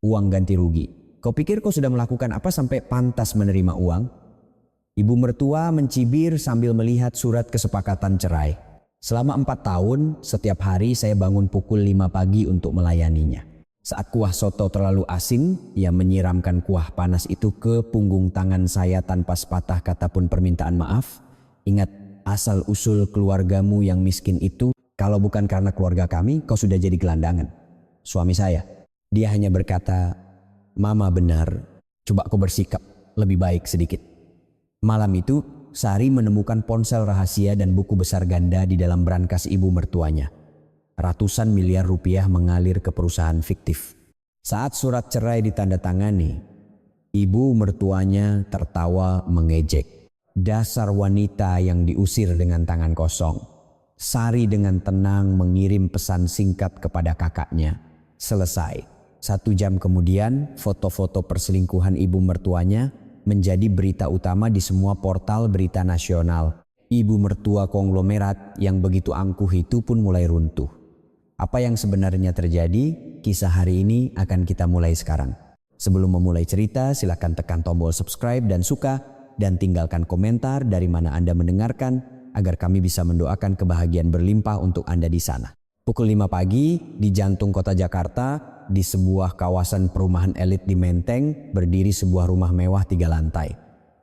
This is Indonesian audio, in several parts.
uang ganti rugi. Kau pikir kau sudah melakukan apa sampai pantas menerima uang? Ibu mertua mencibir sambil melihat surat kesepakatan cerai. Selama 4 tahun, setiap hari saya bangun pukul 5 pagi untuk melayaninya. Saat kuah soto terlalu asin, ia menyiramkan kuah panas itu ke punggung tangan saya tanpa sepatah kata pun permintaan maaf. Ingat, asal usul keluargamu yang miskin itu, kalau bukan karena keluarga kami, kau sudah jadi gelandangan. Suami saya, dia hanya berkata, "Mama benar, coba kau bersikap lebih baik sedikit." Malam itu, Sari menemukan ponsel rahasia dan buku besar ganda di dalam brankas ibu mertuanya. Ratusan miliar rupiah mengalir ke perusahaan fiktif. Saat surat cerai ditandatangani, ibu mertuanya tertawa mengejek. Dasar wanita yang diusir dengan tangan kosong. Sari dengan tenang mengirim pesan singkat kepada kakaknya. Selesai. 1 jam kemudian, foto-foto perselingkuhan ibu mertuanya menjadi berita utama di semua portal berita nasional. Ibu mertua konglomerat yang begitu angkuh itu pun mulai runtuh. Apa yang sebenarnya terjadi? Kisah hari ini akan kita mulai sekarang. Sebelum memulai cerita, silakan tekan tombol subscribe dan suka, dan tinggalkan komentar dari mana Anda mendengarkan, agar kami bisa mendoakan kebahagiaan berlimpah untuk Anda di sana. Pukul 5 pagi, di jantung kota Jakarta, di sebuah kawasan perumahan elit di Menteng, berdiri sebuah rumah mewah 3 lantai.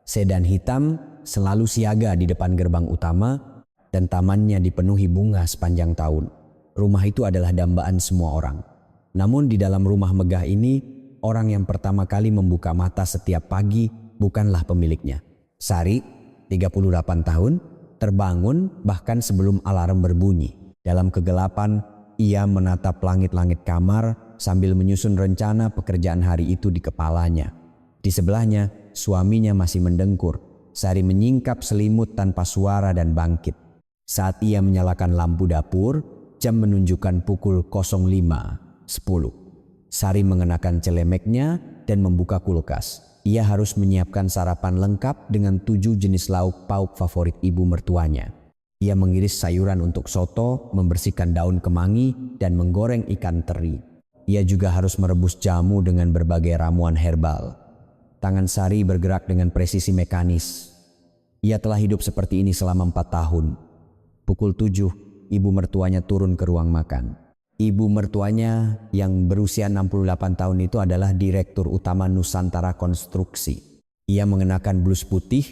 Sedan hitam selalu siaga di depan gerbang utama, dan tamannya dipenuhi bunga sepanjang tahun. Rumah itu adalah dambaan semua orang. Namun di dalam rumah megah ini, orang yang pertama kali membuka mata setiap pagi bukanlah pemiliknya. Sari, 38 tahun, terbangun bahkan sebelum alarm berbunyi. Dalam kegelapan, ia menatap langit-langit kamar sambil menyusun rencana pekerjaan hari itu di kepalanya. Di sebelahnya, suaminya masih mendengkur. Sari menyingkap selimut tanpa suara dan bangkit. Saat ia menyalakan lampu dapur, jam menunjukkan pukul 05.10. Sari mengenakan celemeknya dan membuka kulkas. Ia harus menyiapkan sarapan lengkap dengan 7 jenis lauk pauk favorit ibu mertuanya. Ia mengiris sayuran untuk soto, membersihkan daun kemangi, dan menggoreng ikan teri. Ia juga harus merebus jamu dengan berbagai ramuan herbal. Tangan Sari bergerak dengan presisi mekanis. Ia telah hidup seperti ini selama 4 tahun. Pukul 7, ibu mertuanya turun ke ruang makan. Ibu mertuanya yang berusia 68 tahun itu adalah Direktur Utama Nusantara Konstruksi. Ia mengenakan blus putih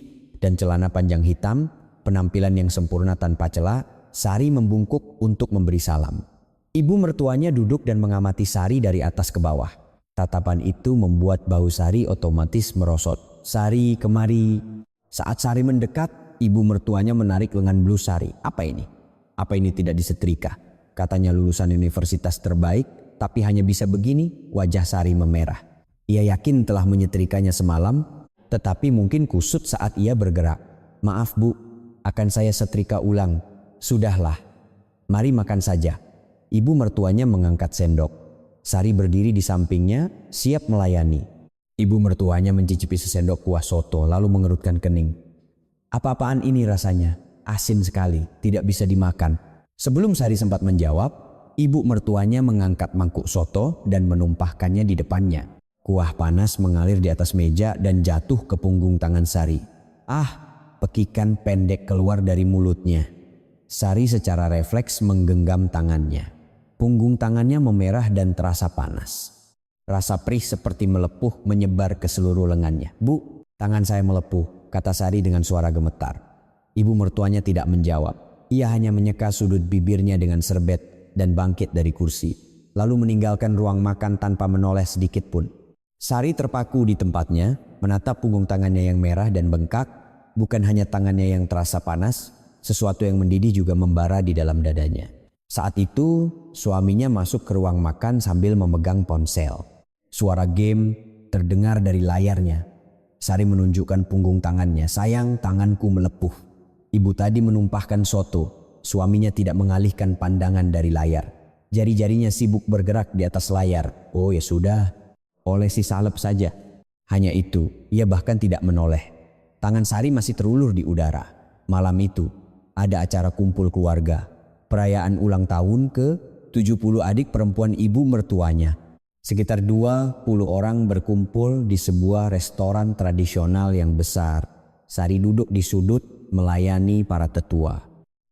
dan celana panjang hitam, penampilan yang sempurna tanpa celah. Sari membungkuk untuk memberi salam. Ibu mertuanya duduk dan mengamati Sari dari atas ke bawah. Tatapan itu membuat bahu Sari otomatis merosot. "Sari, kemari." Saat Sari mendekat, ibu mertuanya menarik lengan blus Sari. "Apa ini? Apa ini tidak disetrika?" Katanya lulusan universitas terbaik, tapi hanya bisa begini. Wajah Sari memerah. Ia yakin telah menyetrikanya semalam, tetapi mungkin kusut saat ia bergerak. "Maaf Bu, akan saya setrika ulang." "Sudahlah, mari makan saja." Ibu mertuanya mengangkat sendok. Sari berdiri di sampingnya, siap melayani. Ibu mertuanya mencicipi sesendok kuah soto, lalu mengerutkan kening. "Apa-apaan ini rasanya? Asin sekali, tidak bisa dimakan." Sebelum Sari sempat menjawab, ibu mertuanya mengangkat mangkuk soto dan menumpahkannya di depannya. Kuah panas mengalir di atas meja dan jatuh ke punggung tangan Sari. Pekikan pendek keluar dari mulutnya. Sari secara refleks menggenggam tangannya. Punggung tangannya memerah dan terasa panas. Rasa perih seperti melepuh menyebar ke seluruh lengannya. "Bu, tangan saya melepuh," kata Sari dengan suara gemetar. Ibu mertuanya tidak menjawab. Ia hanya menyeka sudut bibirnya dengan serbet dan bangkit dari kursi, lalu meninggalkan ruang makan tanpa menoleh sedikit pun. Sari terpaku di tempatnya, menatap punggung tangannya yang merah dan bengkak. Bukan hanya tangannya yang terasa panas, sesuatu yang mendidih juga membara di dalam dadanya. Saat itu, suaminya masuk ke ruang makan sambil memegang ponsel. Suara game terdengar dari layarnya. Sari menunjukkan punggung tangannya. "Sayang, tanganku melepuh." Ibu tadi menumpahkan soto. Suaminya tidak mengalihkan pandangan dari layar. Jari-jarinya sibuk bergerak di atas layar. "Oh ya sudah, olesi salep saja." Hanya itu, ia bahkan tidak menoleh. Tangan Sari masih terulur di udara. Malam itu, ada acara kumpul keluarga. Perayaan ulang tahun ke-70 adik perempuan ibu mertuanya. Sekitar 20 orang berkumpul di sebuah restoran tradisional yang besar. Sari duduk di sudut melayani para tetua.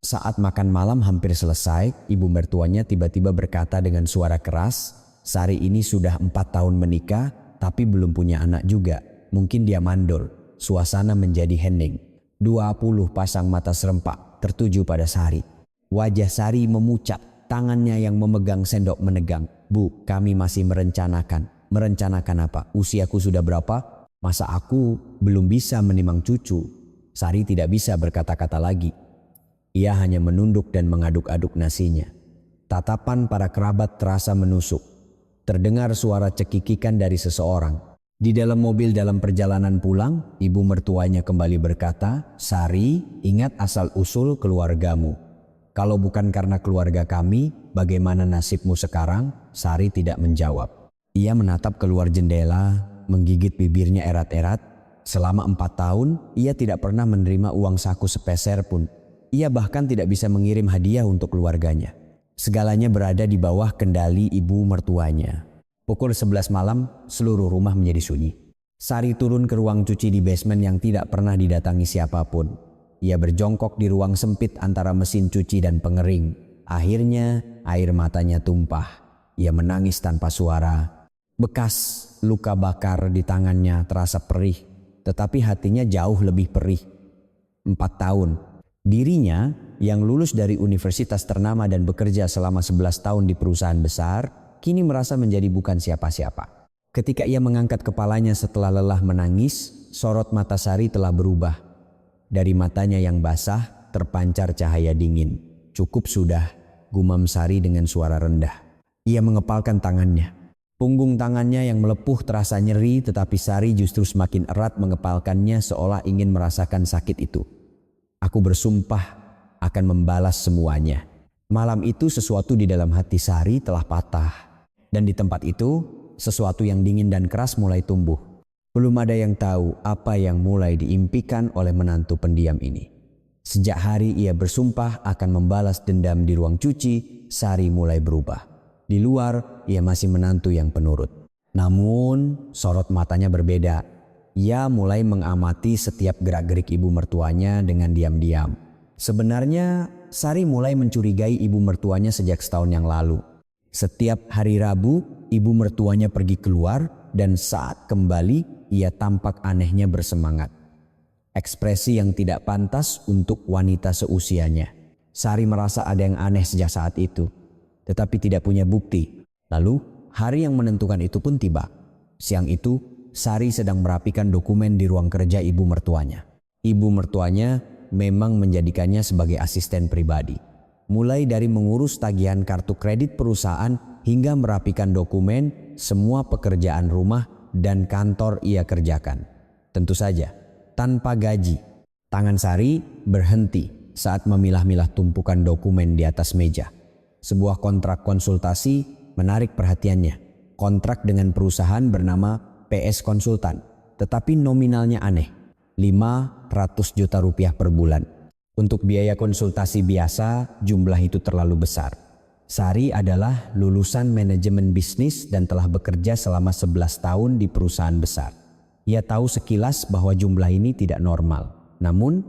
Saat makan malam hampir selesai, ibu mertuanya tiba-tiba berkata dengan suara keras, "Sari ini sudah 4 tahun menikah, tapi belum punya anak juga. Mungkin dia mandul." Suasana menjadi hening. 20 pasang mata serempak tertuju pada Sari. Wajah Sari memucat, tangannya yang memegang sendok menegang. "Bu, kami masih merencanakan." "Merencanakan apa? Usiaku sudah berapa? Masa aku belum bisa menimang cucu?" Sari tidak bisa berkata-kata lagi. Ia hanya menunduk dan mengaduk-aduk nasinya. Tatapan para kerabat terasa menusuk. Terdengar suara cekikikan dari seseorang. Di dalam mobil dalam perjalanan pulang, ibu mertuanya kembali berkata, "Sari, ingat asal-usul keluargamu. Kalau bukan karena keluarga kami, bagaimana nasibmu sekarang?" Sari tidak menjawab. Ia menatap keluar jendela, menggigit bibirnya erat-erat. Selama 4 tahun, ia tidak pernah menerima uang saku sepeser pun. Ia bahkan tidak bisa mengirim hadiah untuk keluarganya. Segalanya berada di bawah kendali ibu mertuanya. Pukul 11 malam, seluruh rumah menjadi sunyi. Sari turun ke ruang cuci di basement yang tidak pernah didatangi siapapun. Ia berjongkok di ruang sempit antara mesin cuci dan pengering. Akhirnya, air matanya tumpah. Ia menangis tanpa suara. Bekas luka bakar di tangannya terasa perih, tetapi hatinya jauh lebih perih. 4 tahun. Dirinya yang lulus dari universitas ternama dan bekerja selama 11 tahun di perusahaan besar, kini merasa menjadi bukan siapa-siapa. Ketika ia mengangkat kepalanya setelah lelah menangis, sorot mata Sari telah berubah. Dari matanya yang basah terpancar cahaya dingin. "Cukup sudah," gumam Sari dengan suara rendah. Ia mengepalkan tangannya. Punggung tangannya yang melepuh terasa nyeri, tetapi Sari justru semakin erat mengepalkannya seolah ingin merasakan sakit itu. "Aku bersumpah akan membalas semuanya." Malam itu sesuatu di dalam hati Sari telah patah. Dan di tempat itu, sesuatu yang dingin dan keras mulai tumbuh. Belum ada yang tahu apa yang mulai diimpikan oleh menantu pendiam ini. Sejak hari ia bersumpah akan membalas dendam di ruang cuci, Sari mulai berubah. Di luar, ia masih menantu yang penurut. Namun, sorot matanya berbeda. Ia mulai mengamati setiap gerak-gerik ibu mertuanya dengan diam-diam. Sebenarnya, Sari mulai mencurigai ibu mertuanya sejak setahun yang lalu. Setiap hari Rabu, ibu mertuanya pergi keluar dan saat kembali, ia tampak anehnya bersemangat. Ekspresi yang tidak pantas untuk wanita seusianya. Sari merasa ada yang aneh sejak saat itu, tetapi tidak punya bukti. Lalu, hari yang menentukan itu pun tiba. Siang itu, Sari sedang merapikan dokumen di ruang kerja ibu mertuanya. Ibu mertuanya memang menjadikannya sebagai asisten pribadi. Mulai dari mengurus tagihan kartu kredit perusahaan hingga merapikan dokumen, semua pekerjaan rumah dan kantor ia kerjakan. Tentu saja, tanpa gaji. Tangan Sari berhenti saat memilah-milah tumpukan dokumen di atas meja. Sebuah kontrak konsultasi menarik perhatiannya. Kontrak dengan perusahaan bernama PS Konsultan, tetapi nominalnya aneh, 500 juta rupiah per bulan. Untuk biaya konsultasi biasa, jumlah itu terlalu besar. Sari adalah lulusan manajemen bisnis dan telah bekerja selama 11 tahun di perusahaan besar. Ia tahu sekilas bahwa jumlah ini tidak normal. Namun,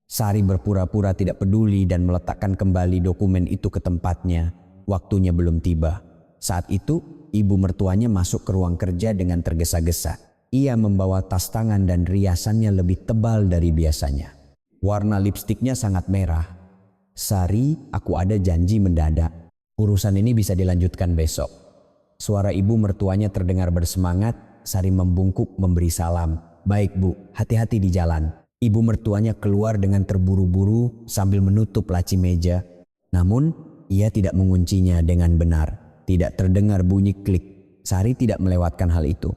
Sari berpura-pura tidak peduli dan meletakkan kembali dokumen itu ke tempatnya. Waktunya belum tiba. Saat itu, ibu mertuanya masuk ke ruang kerja dengan tergesa-gesa. Ia membawa tas tangan dan riasannya lebih tebal dari biasanya. Warna lipstiknya sangat merah. "Sari, aku ada janji mendadak. Urusan ini bisa dilanjutkan besok." Suara ibu mertuanya terdengar bersemangat. Sari membungkuk memberi salam. "Baik Bu, hati-hati di jalan." Ibu mertuanya keluar dengan terburu-buru sambil menutup laci meja. Namun, ia tidak menguncinya dengan benar. Tidak terdengar bunyi klik. Sari tidak melewatkan hal itu.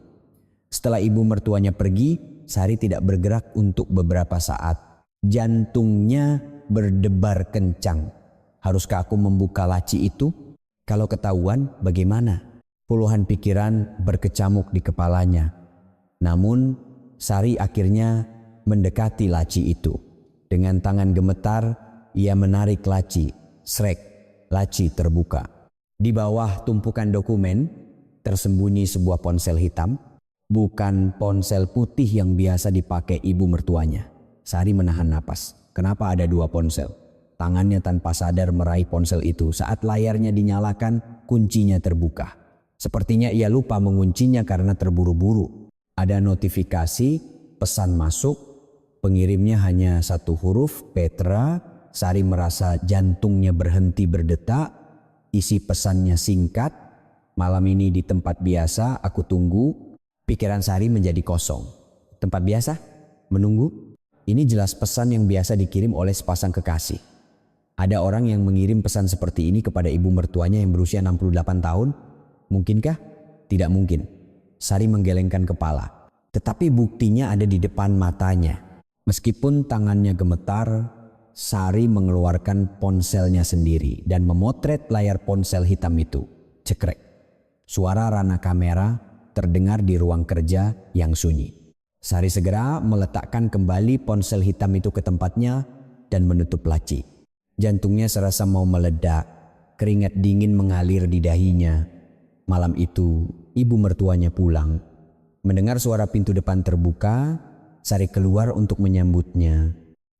Setelah ibu mertuanya pergi, Sari tidak bergerak untuk beberapa saat. Jantungnya berdebar kencang. Haruskah aku membuka laci itu? Kalau ketahuan, bagaimana? Puluhan pikiran berkecamuk di kepalanya. Namun, Sari akhirnya mendekati laci itu. Dengan tangan gemetar, ia menarik laci. Srek, laci terbuka. Di bawah tumpukan dokumen, Tersembunyi sebuah ponsel hitam, bukan ponsel putih yang biasa dipakai ibu mertuanya. Sari menahan napas. Kenapa ada dua ponsel? Tangannya tanpa sadar meraih ponsel itu. Saat layarnya dinyalakan, kuncinya terbuka. Sepertinya ia lupa menguncinya karena terburu-buru. Ada notifikasi, pesan masuk, pengirimnya hanya satu huruf, Petra. Sari merasa jantungnya berhenti berdetak. Isi pesannya singkat, malam ini di tempat biasa, aku tunggu. Pikiran Sari menjadi kosong. Tempat biasa? Menunggu? Ini jelas pesan yang biasa dikirim oleh sepasang kekasih. Ada orang yang mengirim pesan seperti ini kepada ibu mertuanya yang berusia 68 tahun? Mungkinkah? Tidak mungkin. Sari menggelengkan kepala. Tetapi buktinya ada di depan matanya. Meskipun tangannya gemetar, Sari mengeluarkan ponselnya sendiri dan memotret layar ponsel hitam itu. Cekrek. Suara rana kamera terdengar di ruang kerja yang sunyi. Sari segera meletakkan kembali ponsel hitam itu ke tempatnya dan menutup laci. Jantungnya serasa mau meledak, keringat dingin mengalir di dahinya. Malam itu, ibu mertuanya pulang. Mendengar suara pintu depan terbuka, Sari keluar untuk menyambutnya.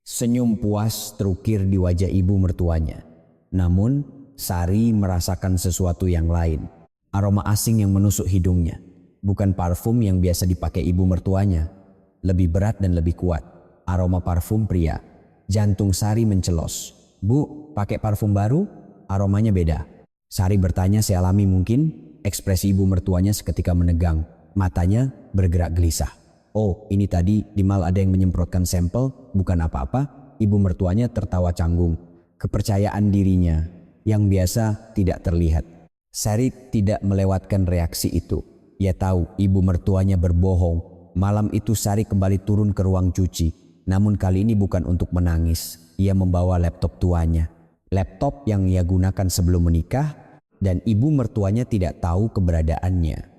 Senyum puas terukir di wajah ibu mertuanya. Namun, Sari merasakan sesuatu yang lain. Aroma asing yang menusuk hidungnya. Bukan parfum yang biasa dipakai ibu mertuanya. Lebih berat dan lebih kuat. Aroma parfum pria. Jantung Sari mencelos. Bu, pakai parfum baru? Aromanya beda. Sari bertanya sealami mungkin. Ekspresi ibu mertuanya seketika menegang. Matanya bergerak gelisah. Oh, ini tadi di mal ada yang menyemprotkan sampel, bukan apa-apa. Ibu mertuanya tertawa canggung. Kepercayaan dirinya yang biasa tidak terlihat. Sari tidak melewatkan reaksi itu. Ia tahu ibu mertuanya berbohong. Malam itu Sari kembali turun ke ruang cuci. Namun kali ini bukan untuk menangis. Ia membawa laptop tuanya. Laptop yang ia gunakan sebelum menikah dan ibu mertuanya tidak tahu keberadaannya.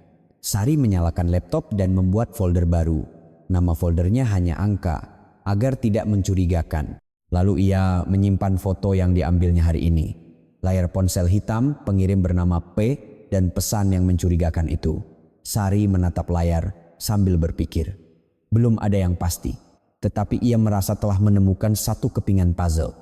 Sari menyalakan laptop dan membuat folder baru. Nama foldernya hanya angka, agar tidak mencurigakan. Lalu ia menyimpan foto yang diambilnya hari ini. Layar ponsel hitam, pengirim bernama P, dan pesan yang mencurigakan itu. Sari menatap layar sambil berpikir. Belum ada yang pasti, tetapi ia merasa telah menemukan satu kepingan puzzle.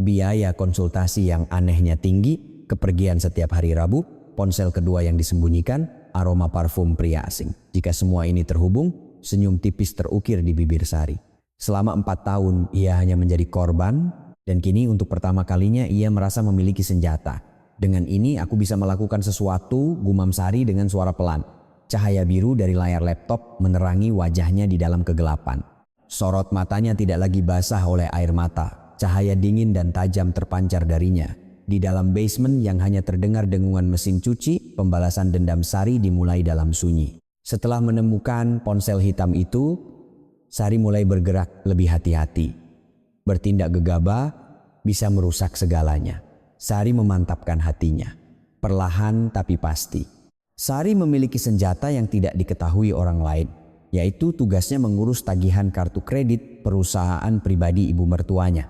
Biaya konsultasi yang anehnya tinggi, kepergian setiap hari Rabu, ponsel kedua yang disembunyikan, aroma parfum pria asing. Jika semua ini terhubung, senyum tipis terukir di bibir Sari. Selama 4 tahun ia hanya menjadi korban, dan kini untuk pertama kalinya ia merasa memiliki senjata. Dengan ini aku bisa melakukan sesuatu, gumam Sari dengan suara pelan. Cahaya biru dari layar laptop menerangi wajahnya di dalam kegelapan. Sorot matanya tidak lagi basah oleh air mata. Cahaya dingin dan tajam terpancar darinya. Di dalam basement yang hanya terdengar dengungan mesin cuci, pembalasan dendam Sari dimulai dalam sunyi. Setelah menemukan ponsel hitam itu, Sari mulai bergerak lebih hati-hati. Bertindak gegabah bisa merusak segalanya. Sari memantapkan hatinya. Perlahan tapi pasti. Sari memiliki senjata yang tidak diketahui orang lain, yaitu tugasnya mengurus tagihan kartu kredit perusahaan pribadi ibu mertuanya.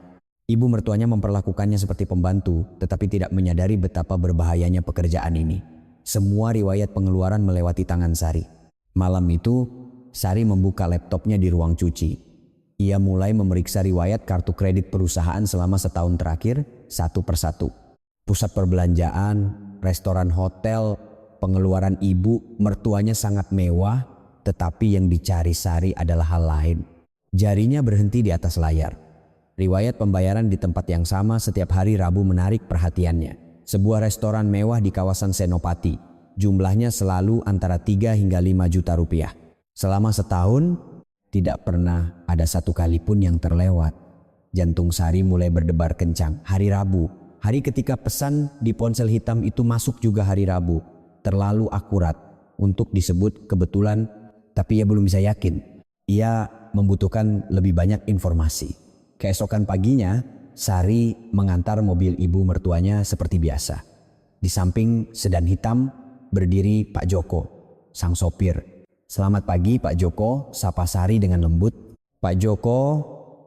Ibu mertuanya memperlakukannya seperti pembantu, tetapi tidak menyadari betapa berbahayanya pekerjaan ini. Semua riwayat pengeluaran melewati tangan Sari. Malam itu, Sari membuka laptopnya di ruang cuci. Ia mulai memeriksa riwayat kartu kredit perusahaan selama setahun terakhir, satu persatu. Pusat perbelanjaan, restoran hotel, pengeluaran ibu mertuanya sangat mewah, tetapi yang dicari Sari adalah hal lain. Jarinya berhenti di atas layar. Riwayat pembayaran di tempat yang sama setiap hari Rabu menarik perhatiannya. Sebuah restoran mewah di kawasan Senopati. Jumlahnya selalu antara 3 hingga 5 juta rupiah. Selama setahun, tidak pernah ada satu kali pun yang terlewat. Jantung Sari mulai berdebar kencang. Hari Rabu, hari ketika pesan di ponsel hitam itu masuk juga hari Rabu. Terlalu akurat untuk disebut kebetulan, tapi ia belum bisa yakin. Ia membutuhkan lebih banyak informasi. Keesokan paginya, Sari mengantar mobil ibu mertuanya seperti biasa. Di samping sedan hitam berdiri Pak Joko, sang sopir. Selamat pagi Pak Joko, sapa Sari dengan lembut. Pak Joko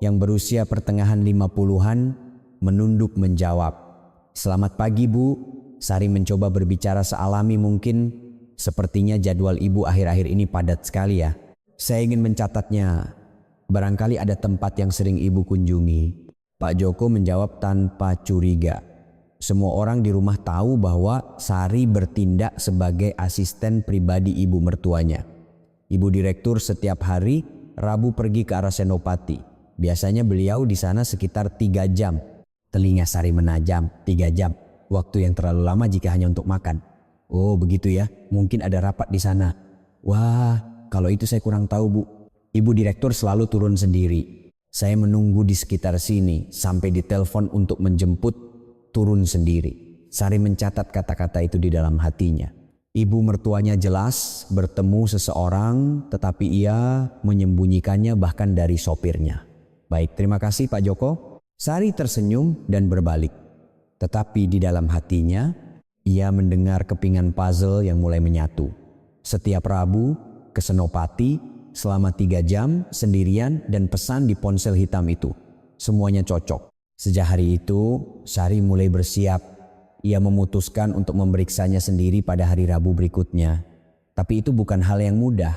yang berusia pertengahan 50-an menunduk menjawab. Selamat pagi Bu. Sari mencoba berbicara sealami mungkin Sepertinya jadwal ibu akhir-akhir ini padat sekali ya. Saya ingin mencatatnya. Barangkali ada tempat yang sering ibu kunjungi. Pak Joko menjawab tanpa curiga. Semua orang di rumah tahu bahwa Sari bertindak sebagai asisten pribadi ibu mertuanya. Ibu direktur setiap hari Rabu pergi ke arah Senopati. Biasanya beliau di sana sekitar 3 jam. Telinga Sari menajam. 3 jam. Waktu yang terlalu lama jika hanya untuk makan. Oh begitu ya, mungkin ada rapat di sana. Wah, kalau itu saya kurang tahu bu. Ibu direktur selalu turun sendiri. Saya menunggu di sekitar sini sampai ditelepon untuk menjemput, turun sendiri. Sari mencatat kata-kata itu di dalam hatinya. Ibu mertuanya jelas bertemu seseorang tetapi ia menyembunyikannya bahkan dari sopirnya. Baik, terima kasih Pak Joko. Sari tersenyum dan berbalik. Tetapi di dalam hatinya, ia mendengar kepingan puzzle yang mulai menyatu. Setiap Rabu ke Senopati selama 3 jam sendirian dan pesan di ponsel hitam itu. Semuanya cocok. Sejak hari itu, Sari mulai bersiap. Ia memutuskan untuk memeriksanya sendiri pada hari Rabu berikutnya. Tapi itu bukan hal yang mudah.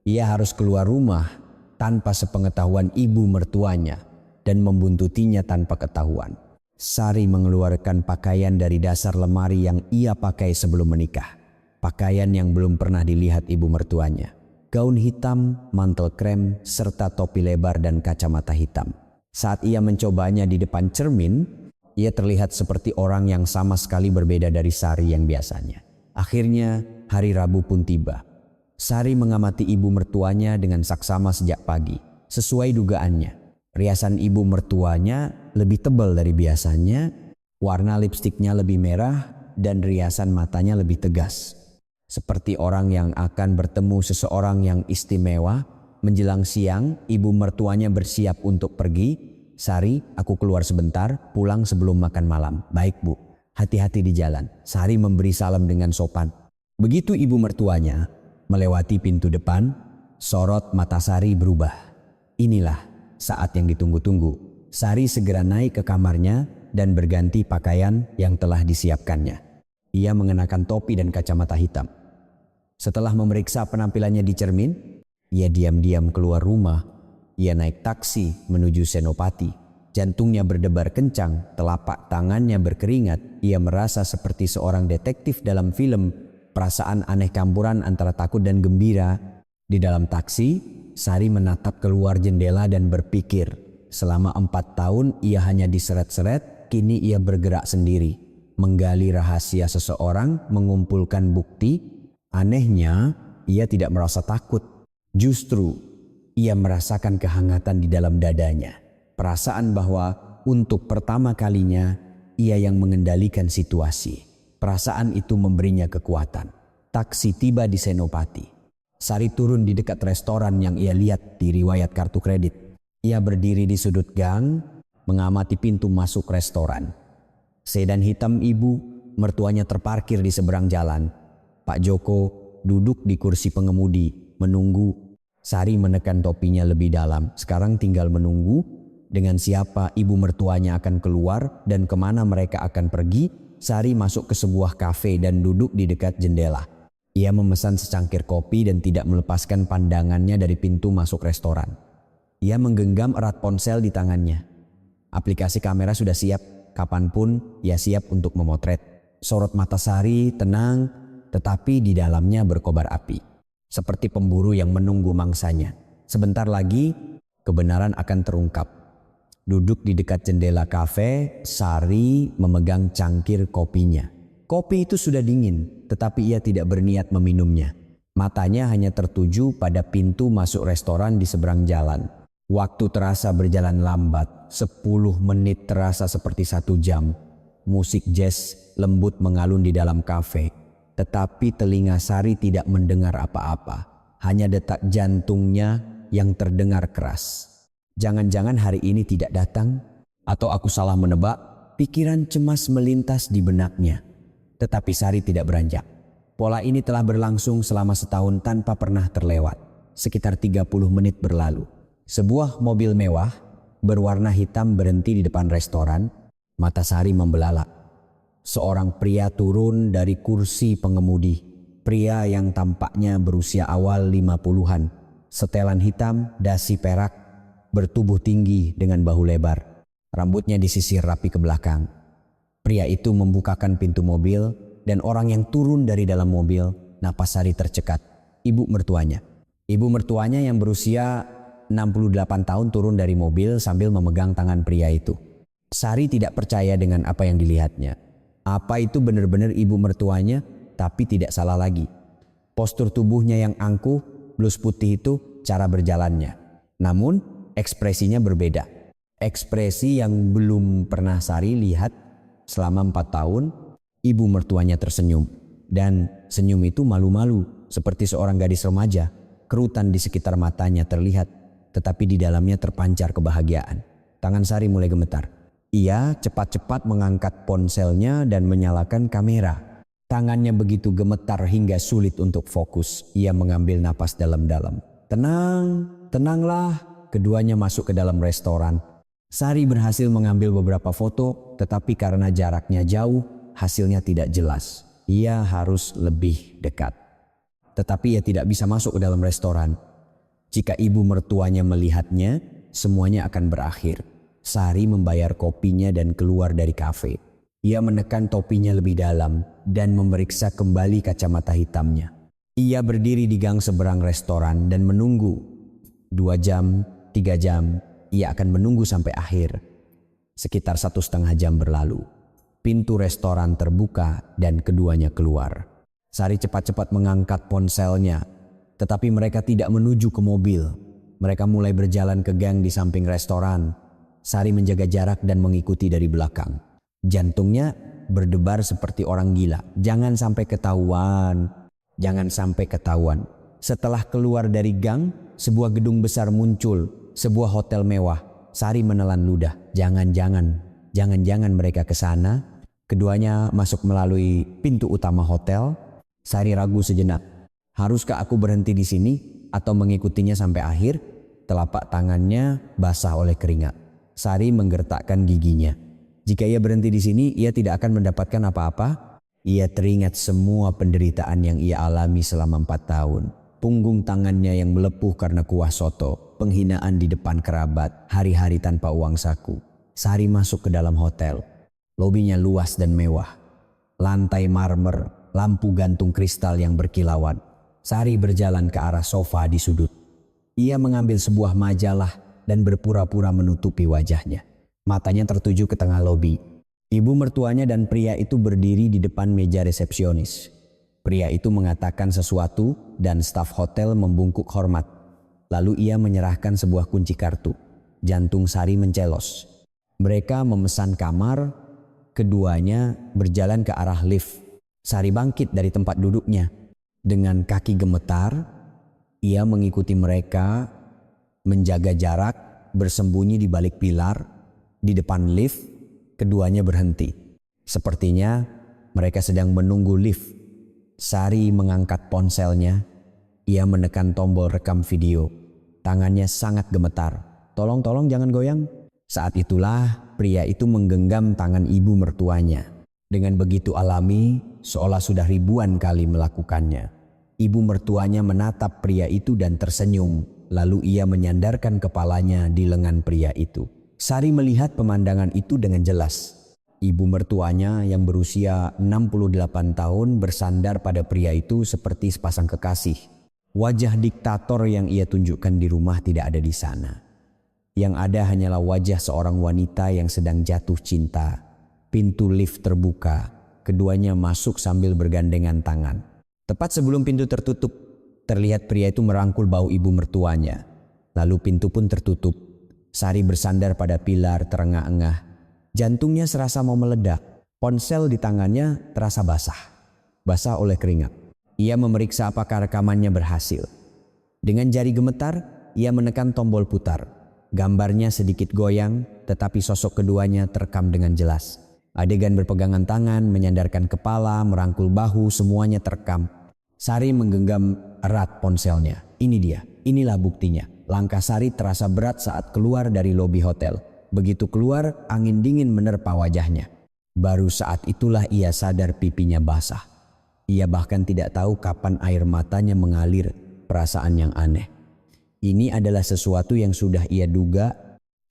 Ia harus keluar rumah tanpa sepengetahuan ibu mertuanya dan membuntutinya tanpa ketahuan. Sari mengeluarkan pakaian dari dasar lemari yang ia pakai sebelum menikah. Pakaian yang belum pernah dilihat ibu mertuanya. Gaun hitam, mantel krem, serta topi lebar dan kacamata hitam. Saat ia mencobanya di depan cermin, ia terlihat seperti orang yang sama sekali berbeda dari Sari yang biasanya. Akhirnya hari Rabu pun tiba. Sari mengamati ibu mertuanya dengan saksama sejak pagi. Sesuai dugaannya. Riasan ibu mertuanya lebih tebal dari biasanya, warna lipstiknya lebih merah, dan riasan matanya lebih tegas. Seperti orang yang akan bertemu seseorang yang istimewa. Menjelang siang, ibu mertuanya bersiap untuk pergi. Sari, aku keluar sebentar, pulang sebelum makan malam. Baik bu, hati-hati di jalan. Sari memberi salam dengan sopan. Begitu ibu mertuanya melewati pintu depan, sorot mata Sari berubah. Inilah saat yang ditunggu-tunggu. Sari segera naik ke kamarnya dan berganti pakaian yang telah disiapkannya. Ia mengenakan topi dan kacamata hitam. Setelah memeriksa penampilannya di cermin, ia diam-diam keluar rumah. Ia naik taksi menuju Senopati. Jantungnya berdebar kencang, telapak tangannya berkeringat. Ia merasa seperti seorang detektif dalam film. Perasaan aneh campuran antara takut dan gembira. Di dalam taksi, Sari menatap keluar jendela dan berpikir, selama 4 tahun ia hanya diseret-seret, kini ia bergerak sendiri, menggali rahasia seseorang, mengumpulkan bukti. Anehnya, ia tidak merasa takut. Justru, ia merasakan kehangatan di dalam dadanya. Perasaan bahwa untuk pertama kalinya, ia yang mengendalikan situasi. Perasaan itu memberinya kekuatan. Taksi tiba di Senopati. Sari turun di dekat restoran yang ia lihat di riwayat kartu kredit. Ia berdiri di sudut gang, mengamati pintu masuk restoran. Sedan hitam ibu mertuanya terparkir di seberang jalan. Pak Joko duduk di kursi pengemudi, menunggu. Sari menekan topinya lebih dalam. Sekarang tinggal menunggu dengan siapa ibu mertuanya akan keluar dan kemana mereka akan pergi. Sari masuk ke sebuah kafe dan duduk di dekat jendela. Ia memesan secangkir kopi dan tidak melepaskan pandangannya dari pintu masuk restoran. Ia menggenggam erat ponsel di tangannya. Aplikasi kamera sudah siap, kapanpun ia siap untuk memotret. Sorot mata Sari tenang, tetapi di dalamnya berkobar api. Seperti pemburu yang menunggu mangsanya. Sebentar lagi, kebenaran akan terungkap. Duduk di dekat jendela kafe, Sari memegang cangkir kopinya. Kopi itu sudah dingin, tetapi ia tidak berniat meminumnya. Matanya hanya tertuju pada pintu masuk restoran di seberang jalan. Waktu terasa berjalan lambat, 10 menit terasa seperti 1 jam. Musik jazz lembut mengalun di dalam kafe, tetapi telinga Sari tidak mendengar apa-apa. Hanya detak jantungnya yang terdengar keras. Jangan-jangan hari ini tidak datang? Atau aku salah menebak? Pikiran cemas melintas di benaknya. Tetapi Sari tidak beranjak. Pola ini telah berlangsung selama setahun tanpa pernah terlewat. Sekitar 30 menit berlalu. Sebuah mobil mewah berwarna hitam berhenti di depan restoran. Mata Sari membelalak. Seorang pria turun dari kursi pengemudi. pria yang tampaknya berusia awal 50-an, setelan hitam, dasi perak, bertubuh tinggi dengan bahu lebar. Rambutnya disisir rapi ke belakang. Pria itu membukakan pintu mobil dan orang yang turun dari dalam mobil, napas Sari tercekat. Ibu mertuanya. Ibu mertuanya yang berusia 68 tahun turun dari mobil sambil memegang tangan pria itu. Sari tidak percaya dengan apa yang dilihatnya. Apa itu benar-benar ibu mertuanya? Tapi tidak salah lagi. Postur tubuhnya yang angkuh, blus putih itu cara berjalannya. Namun ekspresinya berbeda. Ekspresi yang belum pernah Sari lihat selama 4 tahun. Ibu mertuanya tersenyum. Dan senyum itu malu-malu seperti seorang gadis remaja. Kerutan di sekitar matanya terlihat, tetapi di dalamnya terpancar kebahagiaan. Tangan Sari mulai gemetar. Ia cepat-cepat mengangkat ponselnya dan menyalakan kamera. Tangannya begitu gemetar hingga sulit untuk fokus. Ia mengambil napas dalam-dalam. Tenang, tenanglah. Keduanya masuk ke dalam restoran. Sari berhasil mengambil beberapa foto, tetapi karena jaraknya jauh, hasilnya tidak jelas. Ia harus lebih dekat. Tetapi ia tidak bisa masuk ke dalam restoran. Jika ibu mertuanya melihatnya, semuanya akan berakhir. Sari membayar kopinya dan keluar dari kafe. Ia menekan topinya lebih dalam dan memeriksa kembali kacamata hitamnya. Ia berdiri di gang seberang restoran dan menunggu. 2 jam, 3 jam, ia akan menunggu sampai akhir. Sekitar 1,5 jam berlalu. Pintu restoran terbuka dan keduanya keluar. Sari cepat-cepat mengangkat ponselnya, tetapi mereka tidak menuju ke mobil. Mereka mulai berjalan ke gang di samping restoran. Sari menjaga jarak dan mengikuti dari belakang. Jantungnya berdebar seperti orang gila. Jangan sampai ketahuan. Jangan sampai ketahuan. Setelah keluar dari gang, sebuah gedung besar muncul. Sebuah hotel mewah. Sari menelan ludah. Jangan-jangan mereka ke sana. Keduanya masuk melalui pintu utama hotel. Sari ragu sejenak. Haruskah aku berhenti di sini atau mengikutinya sampai akhir? Telapak tangannya basah oleh keringat. Sari menggertakkan giginya. Jika ia berhenti di sini, ia tidak akan mendapatkan apa-apa. Ia teringat semua penderitaan yang ia alami selama 4 tahun. Punggung tangannya yang melepuh karena kuah soto, penghinaan di depan kerabat, hari-hari tanpa uang saku. Sari masuk ke dalam hotel. Lobinya luas dan mewah. Lantai marmer, lampu gantung kristal yang berkilauan. Sari berjalan ke arah sofa di sudut. Ia mengambil sebuah majalah dan berpura-pura menutupi wajahnya. Matanya tertuju ke tengah lobi. Ibu mertuanya dan pria itu berdiri di depan meja resepsionis. Pria itu mengatakan sesuatu dan staf hotel membungkuk hormat. Lalu ia menyerahkan sebuah kunci kartu. Jantung Sari mencelos. Mereka memesan kamar. Keduanya berjalan ke arah lift. Sari bangkit dari tempat duduknya. Dengan kaki gemetar, ia mengikuti mereka, menjaga jarak, bersembunyi di balik pilar. Di depan lift, keduanya berhenti. Sepertinya mereka sedang menunggu lift. Sari mengangkat ponselnya. Ia menekan tombol rekam video. Tangannya sangat gemetar. Tolong jangan goyang. Saat itulah pria itu menggenggam tangan ibu mertuanya. Dengan begitu alami, seolah sudah ribuan kali melakukannya. Ibu mertuanya menatap pria itu dan tersenyum. Lalu ia menyandarkan kepalanya di lengan pria itu. Sari melihat pemandangan itu dengan jelas. Ibu mertuanya yang berusia 68 tahun bersandar pada pria itu seperti sepasang kekasih. Wajah diktator yang ia tunjukkan di rumah tidak ada di sana. Yang ada hanyalah wajah seorang wanita yang sedang jatuh cinta. Pintu lift terbuka. Keduanya masuk sambil bergandengan tangan. Tepat sebelum pintu tertutup, terlihat pria itu merangkul bahu ibu mertuanya. Lalu pintu pun tertutup. Sari bersandar pada pilar terengah-engah. Jantungnya serasa mau meledak. Ponsel di tangannya terasa basah. Basah oleh keringat. Ia memeriksa apakah rekamannya berhasil. Dengan jari gemetar, ia menekan tombol putar. Gambarnya sedikit goyang, tetapi sosok keduanya terekam dengan jelas. Adegan berpegangan tangan, menyandarkan kepala, merangkul bahu, semuanya terekam. Sari menggenggam erat ponselnya. Ini dia, inilah buktinya. Langkah Sari terasa berat saat keluar dari lobi hotel. Begitu keluar, angin dingin menerpa wajahnya. Baru saat itulah ia sadar pipinya basah. Ia bahkan tidak tahu kapan air matanya mengalir, perasaan yang aneh. Ini adalah sesuatu yang sudah ia duga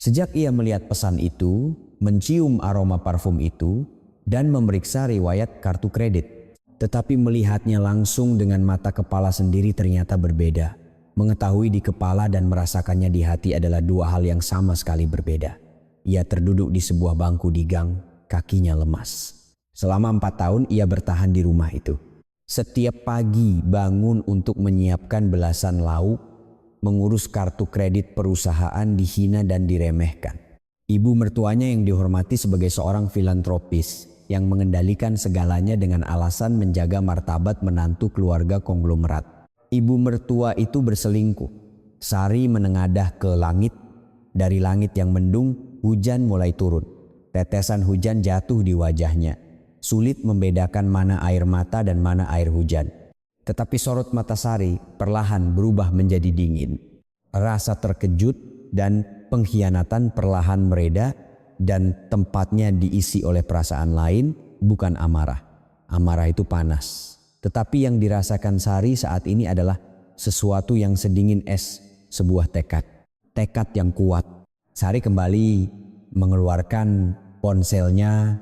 sejak ia melihat pesan itu, mencium aroma parfum itu, dan memeriksa riwayat kartu kredit. Tetapi melihatnya langsung dengan mata kepala sendiri ternyata berbeda. Mengetahui di kepala dan merasakannya di hati adalah dua hal yang sama sekali berbeda. Ia terduduk di sebuah bangku di gang, kakinya lemas. Selama 4 tahun ia bertahan di rumah itu. Setiap pagi bangun untuk menyiapkan belasan lauk, mengurus kartu kredit perusahaan dihina dan diremehkan. Ibu mertuanya yang dihormati sebagai seorang filantropis yang mengendalikan segalanya dengan alasan menjaga martabat menantu keluarga konglomerat. Ibu mertua itu berselingkuh. Sari menengadah ke langit. Dari langit yang mendung, hujan mulai turun. Tetesan hujan jatuh di wajahnya. Sulit membedakan mana air mata dan mana air hujan. Tetapi sorot mata Sari perlahan berubah menjadi dingin. Rasa terkejut dan pengkhianatan perlahan mereda dan tempatnya diisi oleh perasaan lain, bukan amarah. Amarah itu panas. Tetapi yang dirasakan Sari saat ini adalah sesuatu yang sedingin es, sebuah tekad. Tekad yang kuat. Sari kembali mengeluarkan ponselnya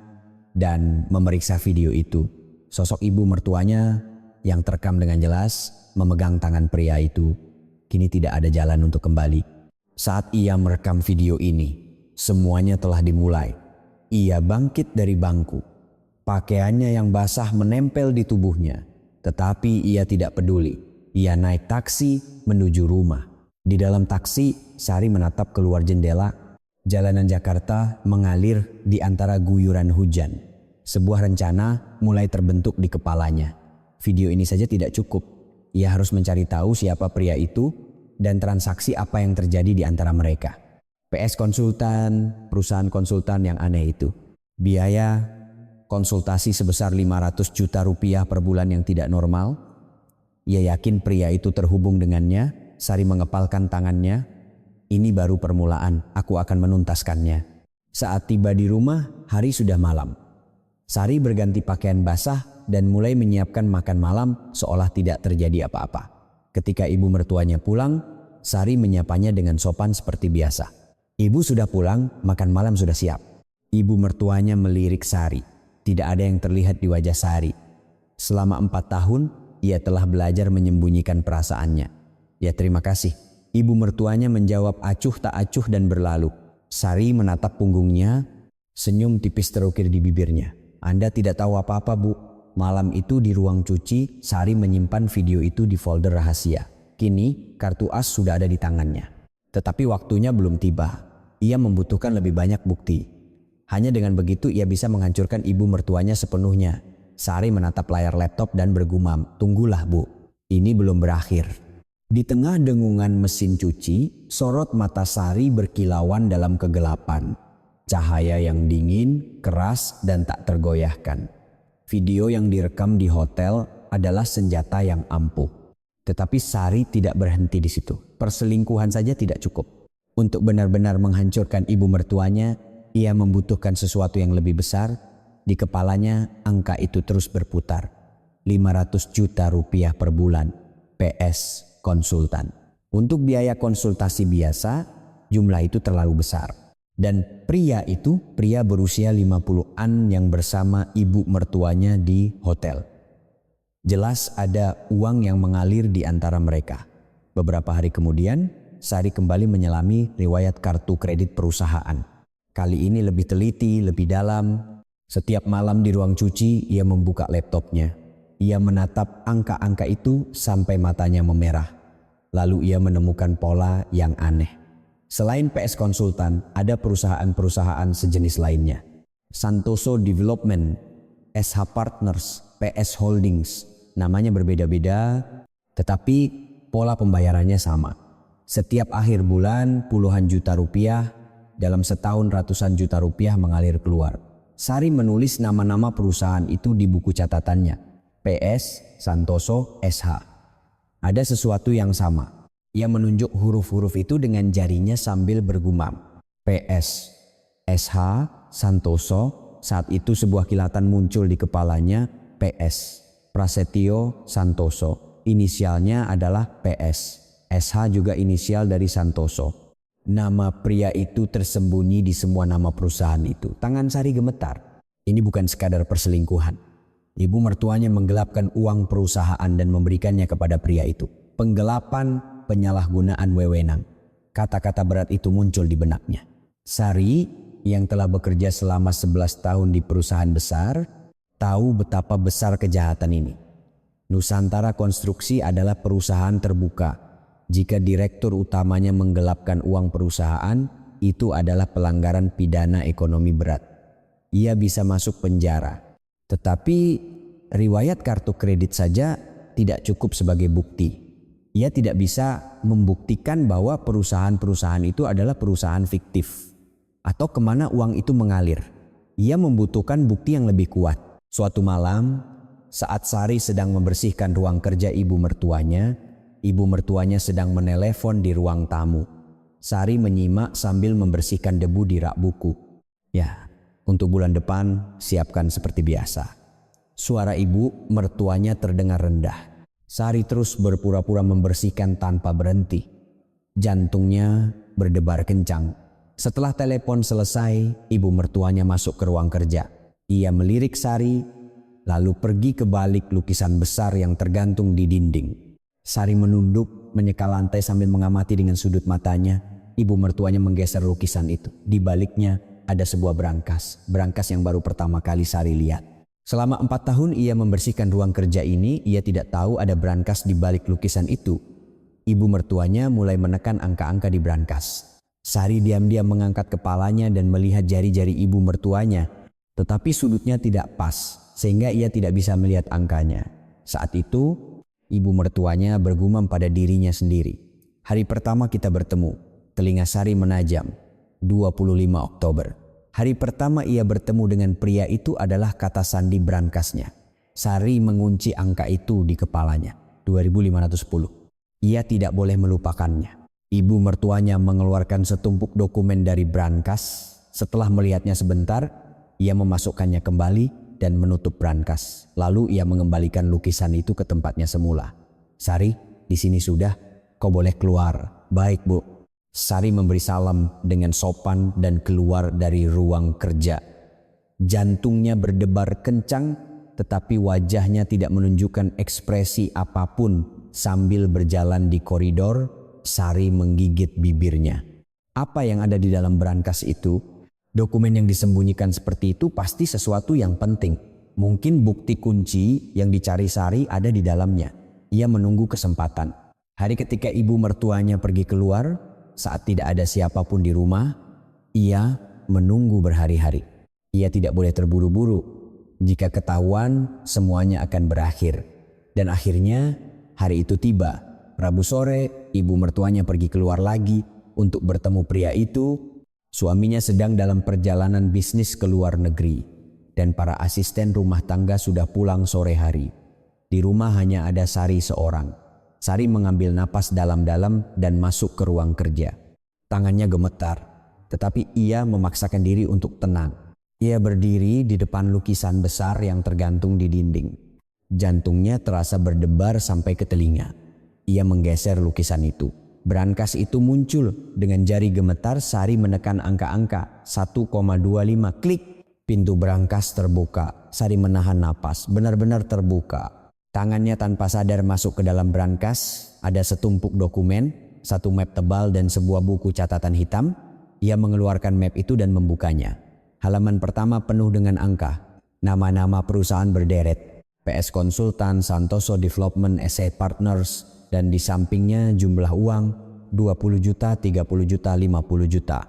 dan memeriksa video itu. Sosok ibu mertuanya yang terekam dengan jelas memegang tangan pria itu. Kini tidak ada jalan untuk kembali. Saat ia merekam video ini, semuanya telah dimulai. Ia bangkit dari bangku. Pakaiannya yang basah menempel di tubuhnya. Tetapi ia tidak peduli. Ia naik taksi menuju rumah. Di dalam taksi, Sari menatap keluar jendela. Jalanan Jakarta mengalir di antara guyuran hujan. Sebuah rencana mulai terbentuk di kepalanya. Video ini saja tidak cukup. Ia harus mencari tahu siapa pria itu dan transaksi apa yang terjadi di antara mereka. PS konsultan, perusahaan konsultan yang aneh itu. Biaya konsultasi sebesar 500 juta rupiah per bulan yang tidak normal. Ia yakin pria itu terhubung dengannya. Sari mengepalkan tangannya. Ini baru permulaan, aku akan menuntaskannya. Saat tiba di rumah, hari sudah malam. Sari berganti pakaian basah dan mulai menyiapkan makan malam seolah tidak terjadi apa-apa. Ketika ibu mertuanya pulang, Sari menyapanya dengan sopan seperti biasa. Ibu sudah pulang, makan malam sudah siap. Ibu mertuanya melirik Sari. Tidak ada yang terlihat di wajah Sari. Selama 4 tahun, ia telah belajar menyembunyikan perasaannya. Ya terima kasih. Ibu mertuanya menjawab acuh tak acuh dan berlalu. Sari menatap punggungnya, senyum tipis terukir di bibirnya. Anda tidak tahu apa-apa, Bu. Malam itu di ruang cuci, Sari menyimpan video itu di folder rahasia. Kini, kartu as sudah ada di tangannya. Tetapi waktunya belum tiba. Ia membutuhkan lebih banyak bukti. Hanya dengan begitu ia bisa menghancurkan ibu mertuanya sepenuhnya. Sari menatap layar laptop dan bergumam, "Tunggulah, Bu. Ini belum berakhir." Di tengah dengungan mesin cuci, sorot mata Sari berkilauan dalam kegelapan. Cahaya yang dingin, keras, dan tak tergoyahkan. Video yang direkam di hotel adalah senjata yang ampuh. Tetapi Sari tidak berhenti di situ. Perselingkuhan saja tidak cukup. Untuk benar-benar menghancurkan ibu mertuanya, ia membutuhkan sesuatu yang lebih besar. Di kepalanya, angka itu terus berputar. 500 juta rupiah per bulan. PS konsultan. Untuk biaya konsultasi biasa, jumlah itu terlalu besar. Dan pria itu, pria berusia 50-an yang bersama ibu mertuanya di hotel. Jelas ada uang yang mengalir di antara mereka. Beberapa hari kemudian, Sari kembali menyelami riwayat kartu kredit perusahaan. Kali ini lebih teliti, lebih dalam. Setiap malam di ruang cuci, ia membuka laptopnya. Ia menatap angka-angka itu sampai matanya memerah. Lalu ia menemukan pola yang aneh. Selain PS Konsultan, ada perusahaan-perusahaan sejenis lainnya. Santoso Development, SH Partners, PS Holdings. Namanya berbeda-beda, tetapi pola pembayarannya sama. Setiap akhir bulan puluhan juta rupiah, dalam setahun ratusan juta rupiah mengalir keluar. Sari menulis nama-nama perusahaan itu di buku catatannya. PS, Santoso, SH. Ada sesuatu yang sama. Ia menunjuk huruf-huruf itu dengan jarinya sambil bergumam. PS, SH, Santoso. Saat itu sebuah kilatan muncul di kepalanya. PS, Prasetyo Santoso. Inisialnya adalah PS. SH juga inisial dari Santoso. Nama pria itu tersembunyi di semua nama perusahaan itu. Tangan Sari gemetar. Ini bukan sekadar perselingkuhan. Ibu mertuanya menggelapkan uang perusahaan dan memberikannya kepada pria itu. Penggelapan, penyalahgunaan wewenang. Kata-kata berat itu muncul di benaknya. Sari yang telah bekerja selama 11 tahun di perusahaan besar tahu betapa besar kejahatan ini. Nusantara Konstruksi adalah perusahaan terbuka. Jika direktur utamanya menggelapkan uang perusahaan, itu adalah pelanggaran pidana ekonomi berat. Ia bisa masuk penjara. Tetapi riwayat kartu kredit saja tidak cukup sebagai bukti. Ia tidak bisa membuktikan bahwa perusahaan-perusahaan itu adalah perusahaan fiktif atau kemana uang itu mengalir. Ia membutuhkan bukti yang lebih kuat. Suatu malam, saat Sari sedang membersihkan ruang kerja ibu mertuanya sedang menelepon di ruang tamu. Sari menyimak sambil membersihkan debu di rak buku. Ya, untuk bulan depan siapkan seperti biasa. Suara ibu mertuanya terdengar rendah. Sari terus berpura-pura membersihkan tanpa berhenti. Jantungnya berdebar kencang. Setelah telepon selesai, ibu mertuanya masuk ke ruang kerja. Ia melirik Sari, lalu pergi ke balik lukisan besar yang tergantung di dinding. Sari menunduk, menyeka lantai sambil mengamati dengan sudut matanya. Ibu mertuanya menggeser lukisan itu. Di baliknya ada sebuah brankas yang baru pertama kali Sari lihat. Selama 4 tahun ia membersihkan ruang kerja ini, ia tidak tahu ada brankas di balik lukisan itu. Ibu mertuanya mulai menekan angka-angka di brankas. Sari diam-diam mengangkat kepalanya dan melihat jari-jari ibu mertuanya, tetapi sudutnya tidak pas, sehingga ia tidak bisa melihat angkanya. Saat itu, ibu mertuanya bergumam pada dirinya sendiri. Hari pertama kita bertemu, telinga Sari menajam. 25 Oktober. Hari pertama ia bertemu dengan pria itu adalah kata sandi brankasnya. Sari mengunci angka itu di kepalanya. 2510. Ia tidak boleh melupakannya. Ibu mertuanya mengeluarkan setumpuk dokumen dari brankas. Setelah melihatnya sebentar, ia memasukkannya kembali dan menutup brankas. Lalu ia mengembalikan lukisan itu ke tempatnya semula. Sari, di sini sudah, kau boleh keluar. Baik, Bu. Sari memberi salam dengan sopan dan keluar dari ruang kerja. Jantungnya berdebar kencang, tetapi wajahnya tidak menunjukkan ekspresi apapun. Sambil berjalan di koridor, Sari menggigit bibirnya. Apa yang ada di dalam brankas itu? Dokumen yang disembunyikan seperti itu pasti sesuatu yang penting. Mungkin bukti kunci yang dicari Sari ada di dalamnya. Ia menunggu kesempatan. Hari ketika ibu mertuanya pergi keluar, saat tidak ada siapapun di rumah, ia menunggu berhari-hari. Ia tidak boleh terburu-buru. Jika ketahuan, semuanya akan berakhir. Dan akhirnya hari itu tiba. Rabu sore, ibu mertuanya pergi keluar lagi untuk bertemu pria itu. Suaminya sedang dalam perjalanan bisnis ke luar negeri dan para asisten rumah tangga sudah pulang sore hari. Di rumah hanya ada Sari seorang. Sari mengambil napas dalam-dalam dan masuk ke ruang kerja. Tangannya gemetar, tetapi ia memaksakan diri untuk tenang. Ia berdiri di depan lukisan besar yang tergantung di dinding. Jantungnya terasa berdebar sampai ke telinga. Ia menggeser lukisan itu. Brankas itu muncul. Dengan jari gemetar, Sari menekan angka-angka. 1,25 klik. Pintu brankas terbuka. Sari menahan napas, benar-benar terbuka. Tangannya tanpa sadar masuk ke dalam brankas. Ada setumpuk dokumen, satu map tebal dan sebuah buku catatan hitam. Ia mengeluarkan map itu dan membukanya. Halaman pertama penuh dengan angka. Nama-nama perusahaan berderet. PS Konsultan, Santoso Development Asset Partners, dan di sampingnya jumlah uang 20 juta, 30 juta, 50 juta.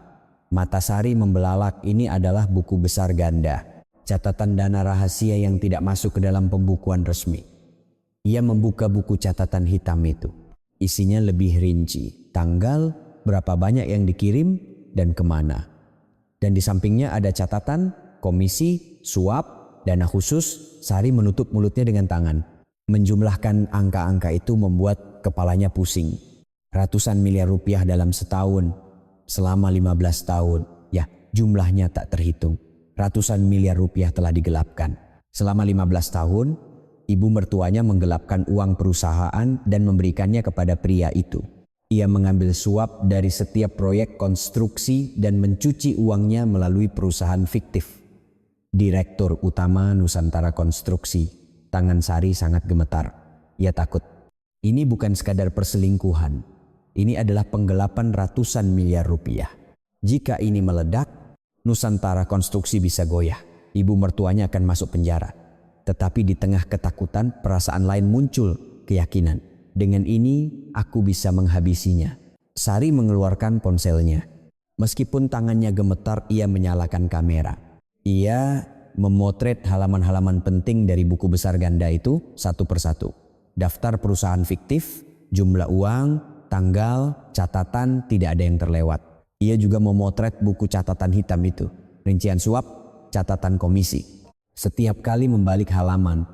Mata Sari membelalak, ini adalah buku besar ganda. Catatan dana rahasia yang tidak masuk ke dalam pembukuan resmi. Ia membuka buku catatan hitam itu. Isinya lebih rinci. Tanggal, berapa banyak yang dikirim, dan kemana. Dan di sampingnya ada catatan, komisi, suap, dana khusus. Sari menutup mulutnya dengan tangan. Menjumlahkan angka-angka itu membuat kepalanya pusing. Ratusan miliar rupiah dalam setahun. Selama 15 tahun. Ya, jumlahnya tak terhitung. Ratusan miliar rupiah telah digelapkan. Selama 15 tahun, Ibu mertuanya menggelapkan uang perusahaan dan memberikannya kepada pria itu. Ia mengambil suap dari setiap proyek konstruksi dan mencuci uangnya melalui perusahaan fiktif. Direktur Utama Nusantara Konstruksi, tangan Sari sangat gemetar. Ia takut. Ini bukan sekadar perselingkuhan. Ini adalah penggelapan ratusan miliar rupiah. Jika ini meledak, Nusantara Konstruksi bisa goyah. Ibu mertuanya akan masuk penjara. Tetapi di tengah ketakutan, perasaan lain muncul, keyakinan. Dengan ini, aku bisa menghabisinya. Sari mengeluarkan ponselnya. Meskipun tangannya gemetar, ia menyalakan kamera. Ia memotret halaman-halaman penting dari buku besar ganda itu satu persatu. Daftar perusahaan fiktif, jumlah uang, tanggal, catatan, tidak ada yang terlewat. Ia juga memotret buku catatan hitam itu. Rincian suap, catatan komisi. Setiap kali membalik halaman,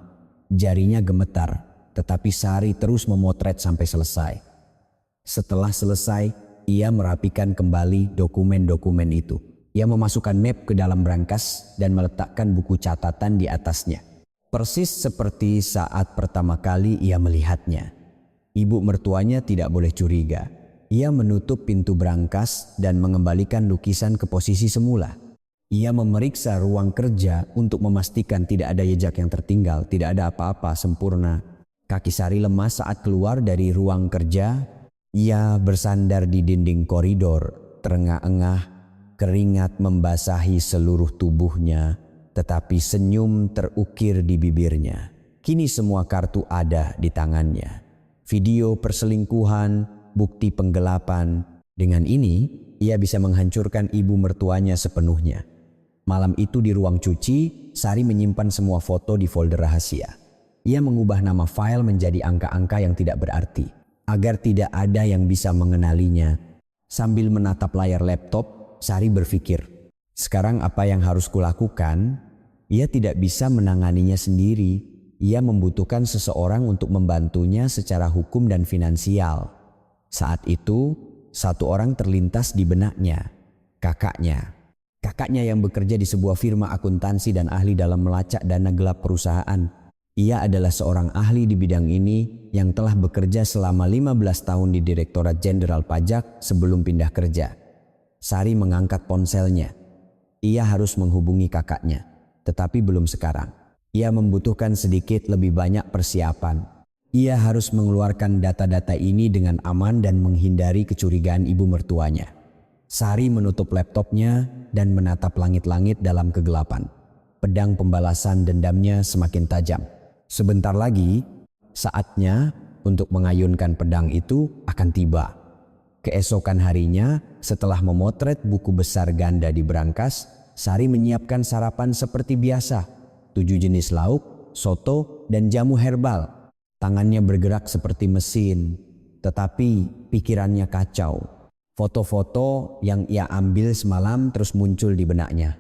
jarinya gemetar, tetapi Sari terus memotret sampai selesai. Setelah selesai, ia merapikan kembali dokumen-dokumen itu. Ia memasukkan map ke dalam brankas dan meletakkan buku catatan di atasnya. Persis seperti saat pertama kali ia melihatnya. Ibu mertuanya tidak boleh curiga. Ia menutup pintu brankas dan mengembalikan lukisan ke posisi semula. Ia memeriksa ruang kerja untuk memastikan tidak ada jejak yang tertinggal, tidak ada apa-apa sempurna. Kaki Sari lemas saat keluar dari ruang kerja. Ia bersandar di dinding koridor, terengah-engah, keringat membasahi seluruh tubuhnya, tetapi senyum terukir di bibirnya. Kini semua kartu ada di tangannya. Video perselingkuhan, bukti penggelapan. Dengan ini, ia bisa menghancurkan ibu mertuanya sepenuhnya. Malam itu di ruang cuci, Sari menyimpan semua foto di folder rahasia. Ia mengubah nama file menjadi angka-angka yang tidak berarti, agar tidak ada yang bisa mengenalinya. Sambil menatap layar laptop, Sari berpikir, sekarang apa yang harus kulakukan? Ia tidak bisa menanganinya sendiri. Ia membutuhkan seseorang untuk membantunya secara hukum dan finansial. Saat itu, satu orang terlintas di benaknya, kakaknya. Kakaknya yang bekerja di sebuah firma akuntansi dan ahli dalam melacak dana gelap perusahaan. Ia adalah seorang ahli di bidang ini yang telah bekerja selama 15 tahun di Direktorat Jenderal Pajak sebelum pindah kerja. Sari mengangkat ponselnya. Ia harus menghubungi kakaknya, tetapi belum sekarang. Ia membutuhkan sedikit lebih banyak persiapan. Ia harus mengeluarkan data-data ini dengan aman dan menghindari kecurigaan ibu mertuanya. Sari menutup laptopnya dan menatap langit-langit dalam kegelapan. Pedang pembalasan dendamnya semakin tajam. Sebentar lagi, saatnya untuk mengayunkan pedang itu akan tiba. Keesokan harinya, setelah memotret buku besar ganda di brankas, Sari menyiapkan sarapan seperti biasa. 7 jenis lauk, soto, dan jamu herbal. Tangannya bergerak seperti mesin, tetapi pikirannya kacau. Foto-foto yang ia ambil semalam terus muncul di benaknya.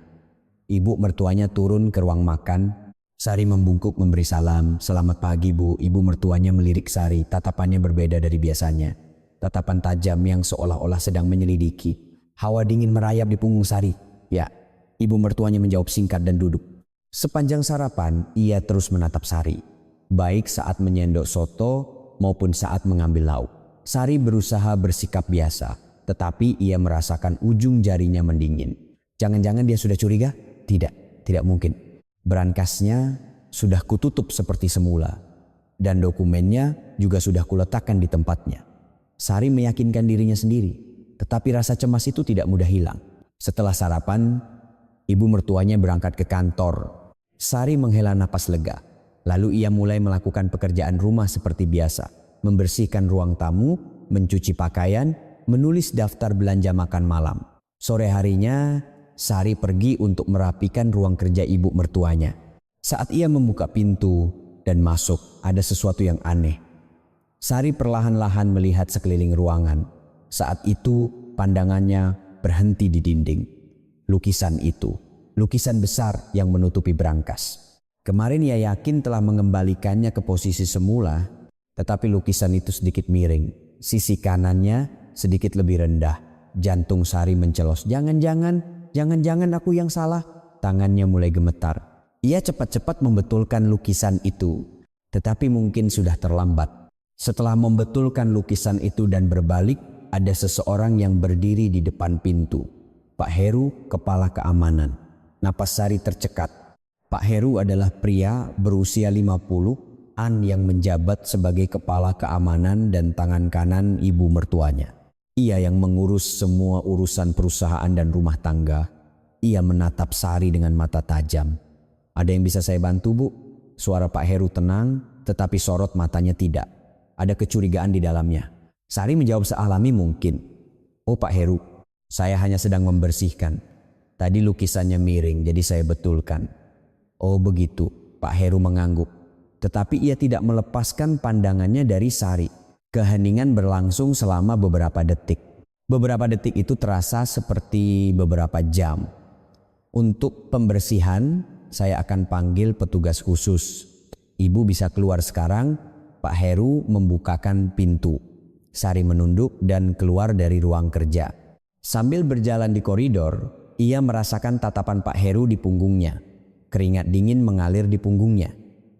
Ibu mertuanya turun ke ruang makan. Sari membungkuk memberi salam. "Selamat pagi, Bu." Ibu mertuanya melirik Sari. Tatapannya berbeda dari biasanya. Tatapan tajam yang seolah-olah sedang menyelidiki. Hawa dingin merayap di punggung Sari. "Ya." Ibu mertuanya menjawab singkat dan duduk. Sepanjang sarapan, ia terus menatap Sari. Baik saat menyendok soto maupun saat mengambil lauk. Sari berusaha bersikap biasa. Tetapi ia merasakan ujung jarinya mendingin. Jangan-jangan dia sudah curiga? Tidak mungkin. Brankasnya sudah kututup seperti semula. Dan dokumennya juga sudah kuletakkan di tempatnya. Sari meyakinkan dirinya sendiri. Tetapi rasa cemas itu tidak mudah hilang. Setelah sarapan, ibu mertuanya berangkat ke kantor. Sari menghela napas lega. Lalu ia mulai melakukan pekerjaan rumah seperti biasa. Membersihkan ruang tamu, mencuci pakaian, menulis daftar belanja makan malam. Sore harinya, Sari pergi untuk merapikan ruang kerja ibu mertuanya. Saat ia membuka pintu dan masuk, ada sesuatu yang aneh. Sari perlahan-lahan melihat sekeliling ruangan. Saat itu, pandangannya berhenti di dinding. Lukisan itu, lukisan besar yang menutupi brankas. Kemarin ia yakin telah mengembalikannya ke posisi semula, tetapi lukisan itu sedikit miring. Sisi kanannya sedikit lebih rendah. Jantung Sari mencelos. Jangan-jangan aku yang salah. Tangannya mulai gemetar. Ia cepat-cepat membetulkan lukisan itu. tetapi mungkin sudah terlambat. Setelah membetulkan lukisan itu dan berbalik, ada seseorang yang berdiri di depan pintu. Pak Heru, kepala keamanan. Napas Sari tercekat. Pak Heru adalah pria berusia 50-an yang menjabat sebagai kepala keamanan dan tangan kanan ibu mertuanya. Ia yang mengurus semua urusan perusahaan dan rumah tangga. Ia menatap Sari dengan mata tajam. "Ada yang bisa saya bantu, Bu?" Suara Pak Heru tenang, tetapi sorot matanya tidak. Ada kecurigaan di dalamnya. Sari menjawab sealami mungkin. "Oh Pak Heru, saya hanya sedang membersihkan. Tadi lukisannya miring, jadi saya betulkan." "Oh begitu," Pak Heru mengangguk. Tetapi ia tidak melepaskan pandangannya dari Sari. Keheningan berlangsung selama beberapa detik. Beberapa detik itu terasa seperti beberapa jam. "Untuk pembersihan, saya akan panggil petugas khusus. Ibu bisa keluar sekarang." Pak Heru membukakan pintu. Sari menunduk dan keluar dari ruang kerja. Sambil berjalan di koridor, ia merasakan tatapan Pak Heru di punggungnya. Keringat dingin mengalir di punggungnya.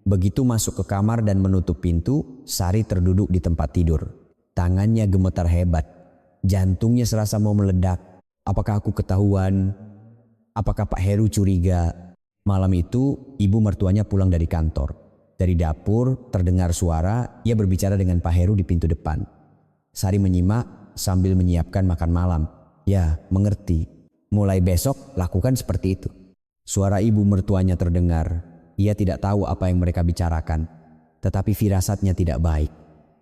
Begitu masuk ke kamar dan menutup pintu, Sari terduduk di tempat tidur. Tangannya gemetar hebat. Jantungnya serasa mau meledak. Apakah aku ketahuan? Apakah Pak Heru curiga? Malam itu, ibu mertuanya pulang dari kantor. Dari dapur terdengar suara, ia berbicara dengan Pak Heru di pintu depan. Sari menyimak sambil menyiapkan makan malam. "Ya, mengerti. Mulai besok lakukan seperti itu." Suara ibu mertuanya terdengar. Ia tidak tahu apa yang mereka bicarakan, tetapi firasatnya tidak baik.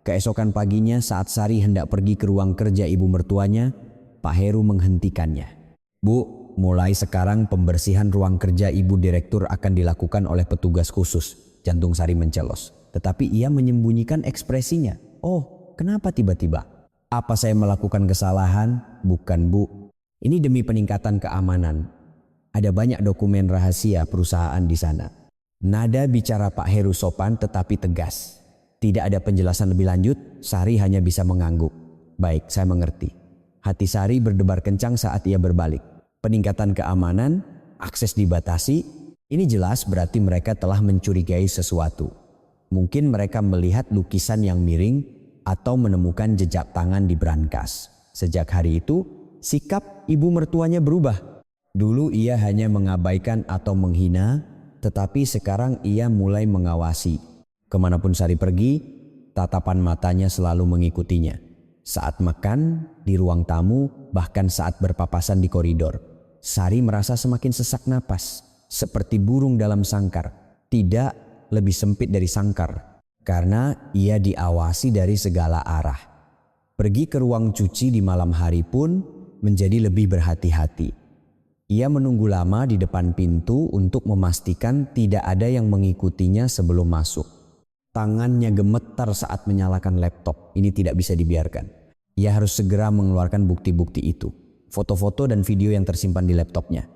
Keesokan paginya saat Sari hendak pergi ke ruang kerja ibu mertuanya, Pak Heru menghentikannya. "Bu, mulai sekarang pembersihan ruang kerja ibu direktur akan dilakukan oleh petugas khusus." Jantung Sari mencelos, tetapi ia menyembunyikan ekspresinya. "Oh, kenapa tiba-tiba? Apa saya melakukan kesalahan?" "Bukan, Bu. Ini demi peningkatan keamanan. Ada banyak dokumen rahasia perusahaan di sana." Nada bicara Pak Heru sopan tetapi tegas. Tidak ada penjelasan lebih lanjut, Sari hanya bisa mengangguk. "Baik, saya mengerti." Hati Sari berdebar kencang saat ia berbalik. Peningkatan keamanan, akses dibatasi. Ini jelas berarti mereka telah mencurigai sesuatu. Mungkin mereka melihat lukisan yang miring atau menemukan jejak tangan di brankas. Sejak hari itu, sikap ibu mertuanya berubah. Dulu ia hanya mengabaikan atau menghina, tetapi sekarang ia mulai mengawasi. Kemanapun Sari pergi, tatapan matanya selalu mengikutinya. Saat makan, di ruang tamu, bahkan saat berpapasan di koridor. Sari merasa semakin sesak napas. Seperti burung dalam sangkar, tidak lebih sempit dari sangkar, karena ia diawasi dari segala arah. Pergi ke ruang cuci di malam hari pun menjadi lebih berhati-hati. Ia menunggu lama di depan pintu untuk memastikan tidak ada yang mengikutinya sebelum masuk. Tangannya gemetar saat menyalakan laptop, ini tidak bisa dibiarkan. Ia harus segera mengeluarkan bukti-bukti itu, foto-foto dan video yang tersimpan di laptopnya.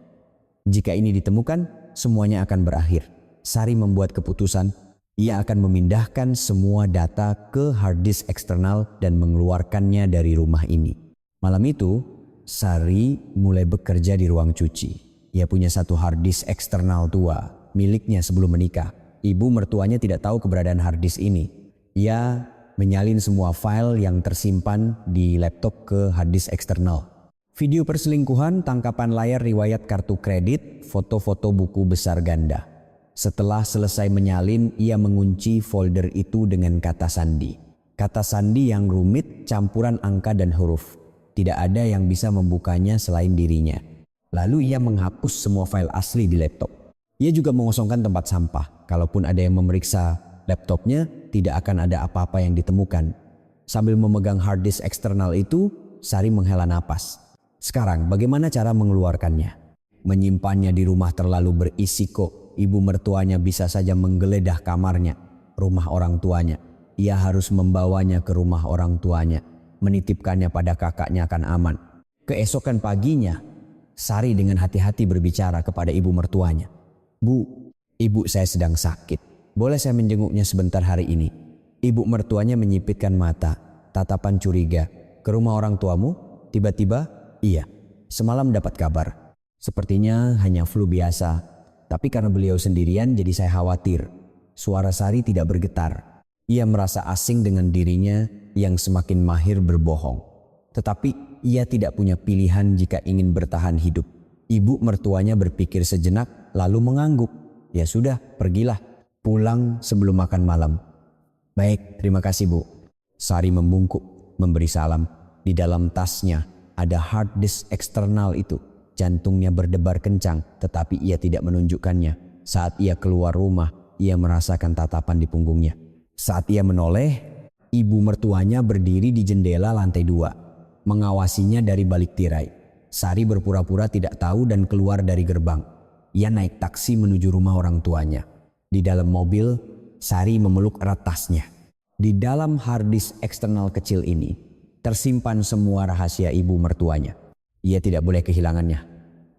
Jika ini ditemukan, semuanya akan berakhir. Sari membuat keputusan, ia akan memindahkan semua data ke hard disk eksternal dan mengeluarkannya dari rumah ini. Malam itu, Sari mulai bekerja di ruang cuci. Ia punya satu hard disk eksternal tua, miliknya sebelum menikah. Ibu mertuanya tidak tahu keberadaan hard disk ini. Ia menyalin semua file yang tersimpan di laptop ke hard disk eksternal. Video perselingkuhan, tangkapan layar riwayat kartu kredit, foto-foto buku besar ganda. Setelah selesai menyalin, ia mengunci folder itu dengan kata sandi. Kata sandi yang rumit, campuran angka dan huruf. Tidak ada yang bisa membukanya selain dirinya. Lalu ia menghapus semua file asli di laptop. Ia juga mengosongkan tempat sampah. Kalaupun ada yang memeriksa laptopnya, tidak akan ada apa-apa yang ditemukan. Sambil memegang hard disk eksternal itu, Sari menghela napas. Sekarang bagaimana cara mengeluarkannya? Menyimpannya di rumah terlalu berisiko. Ibu mertuanya bisa saja menggeledah kamarnya, rumah orang tuanya. Ia harus membawanya ke rumah orang tuanya. Menitipkannya pada kakaknya akan aman. Keesokan paginya, Sari dengan hati-hati berbicara kepada ibu mertuanya. "Bu, ibu saya sedang sakit. Boleh saya menjenguknya sebentar hari ini?" Ibu mertuanya menyipitkan mata, tatapan curiga. "Ke rumah orang tuamu?" Tiba-tiba, "Iya, semalam dapat kabar. Sepertinya hanya flu biasa. Tapi karena beliau sendirian jadi saya khawatir." Suara Sari tidak bergetar. Ia merasa asing dengan dirinya yang semakin mahir berbohong. Tetapi ia tidak punya pilihan jika ingin bertahan hidup. Ibu mertuanya berpikir sejenak lalu mengangguk. Ya sudah, pergilah. Pulang sebelum makan malam. Baik, terima kasih Bu. Sari membungkuk, memberi salam. Di dalam tasnya ada hard disk eksternal itu. Jantungnya berdebar kencang, tetapi ia tidak menunjukkannya. Saat ia keluar rumah, ia merasakan tatapan di punggungnya. Saat ia menoleh, ibu mertuanya berdiri di jendela lantai 2, mengawasinya dari balik tirai. Sari berpura-pura tidak tahu dan keluar dari gerbang. Ia naik taksi menuju rumah orang tuanya. Di dalam mobil, Sari memeluk erat tasnya. Di dalam hard disk eksternal kecil ini, tersimpan semua rahasia ibu mertuanya. Ia tidak boleh kehilangannya.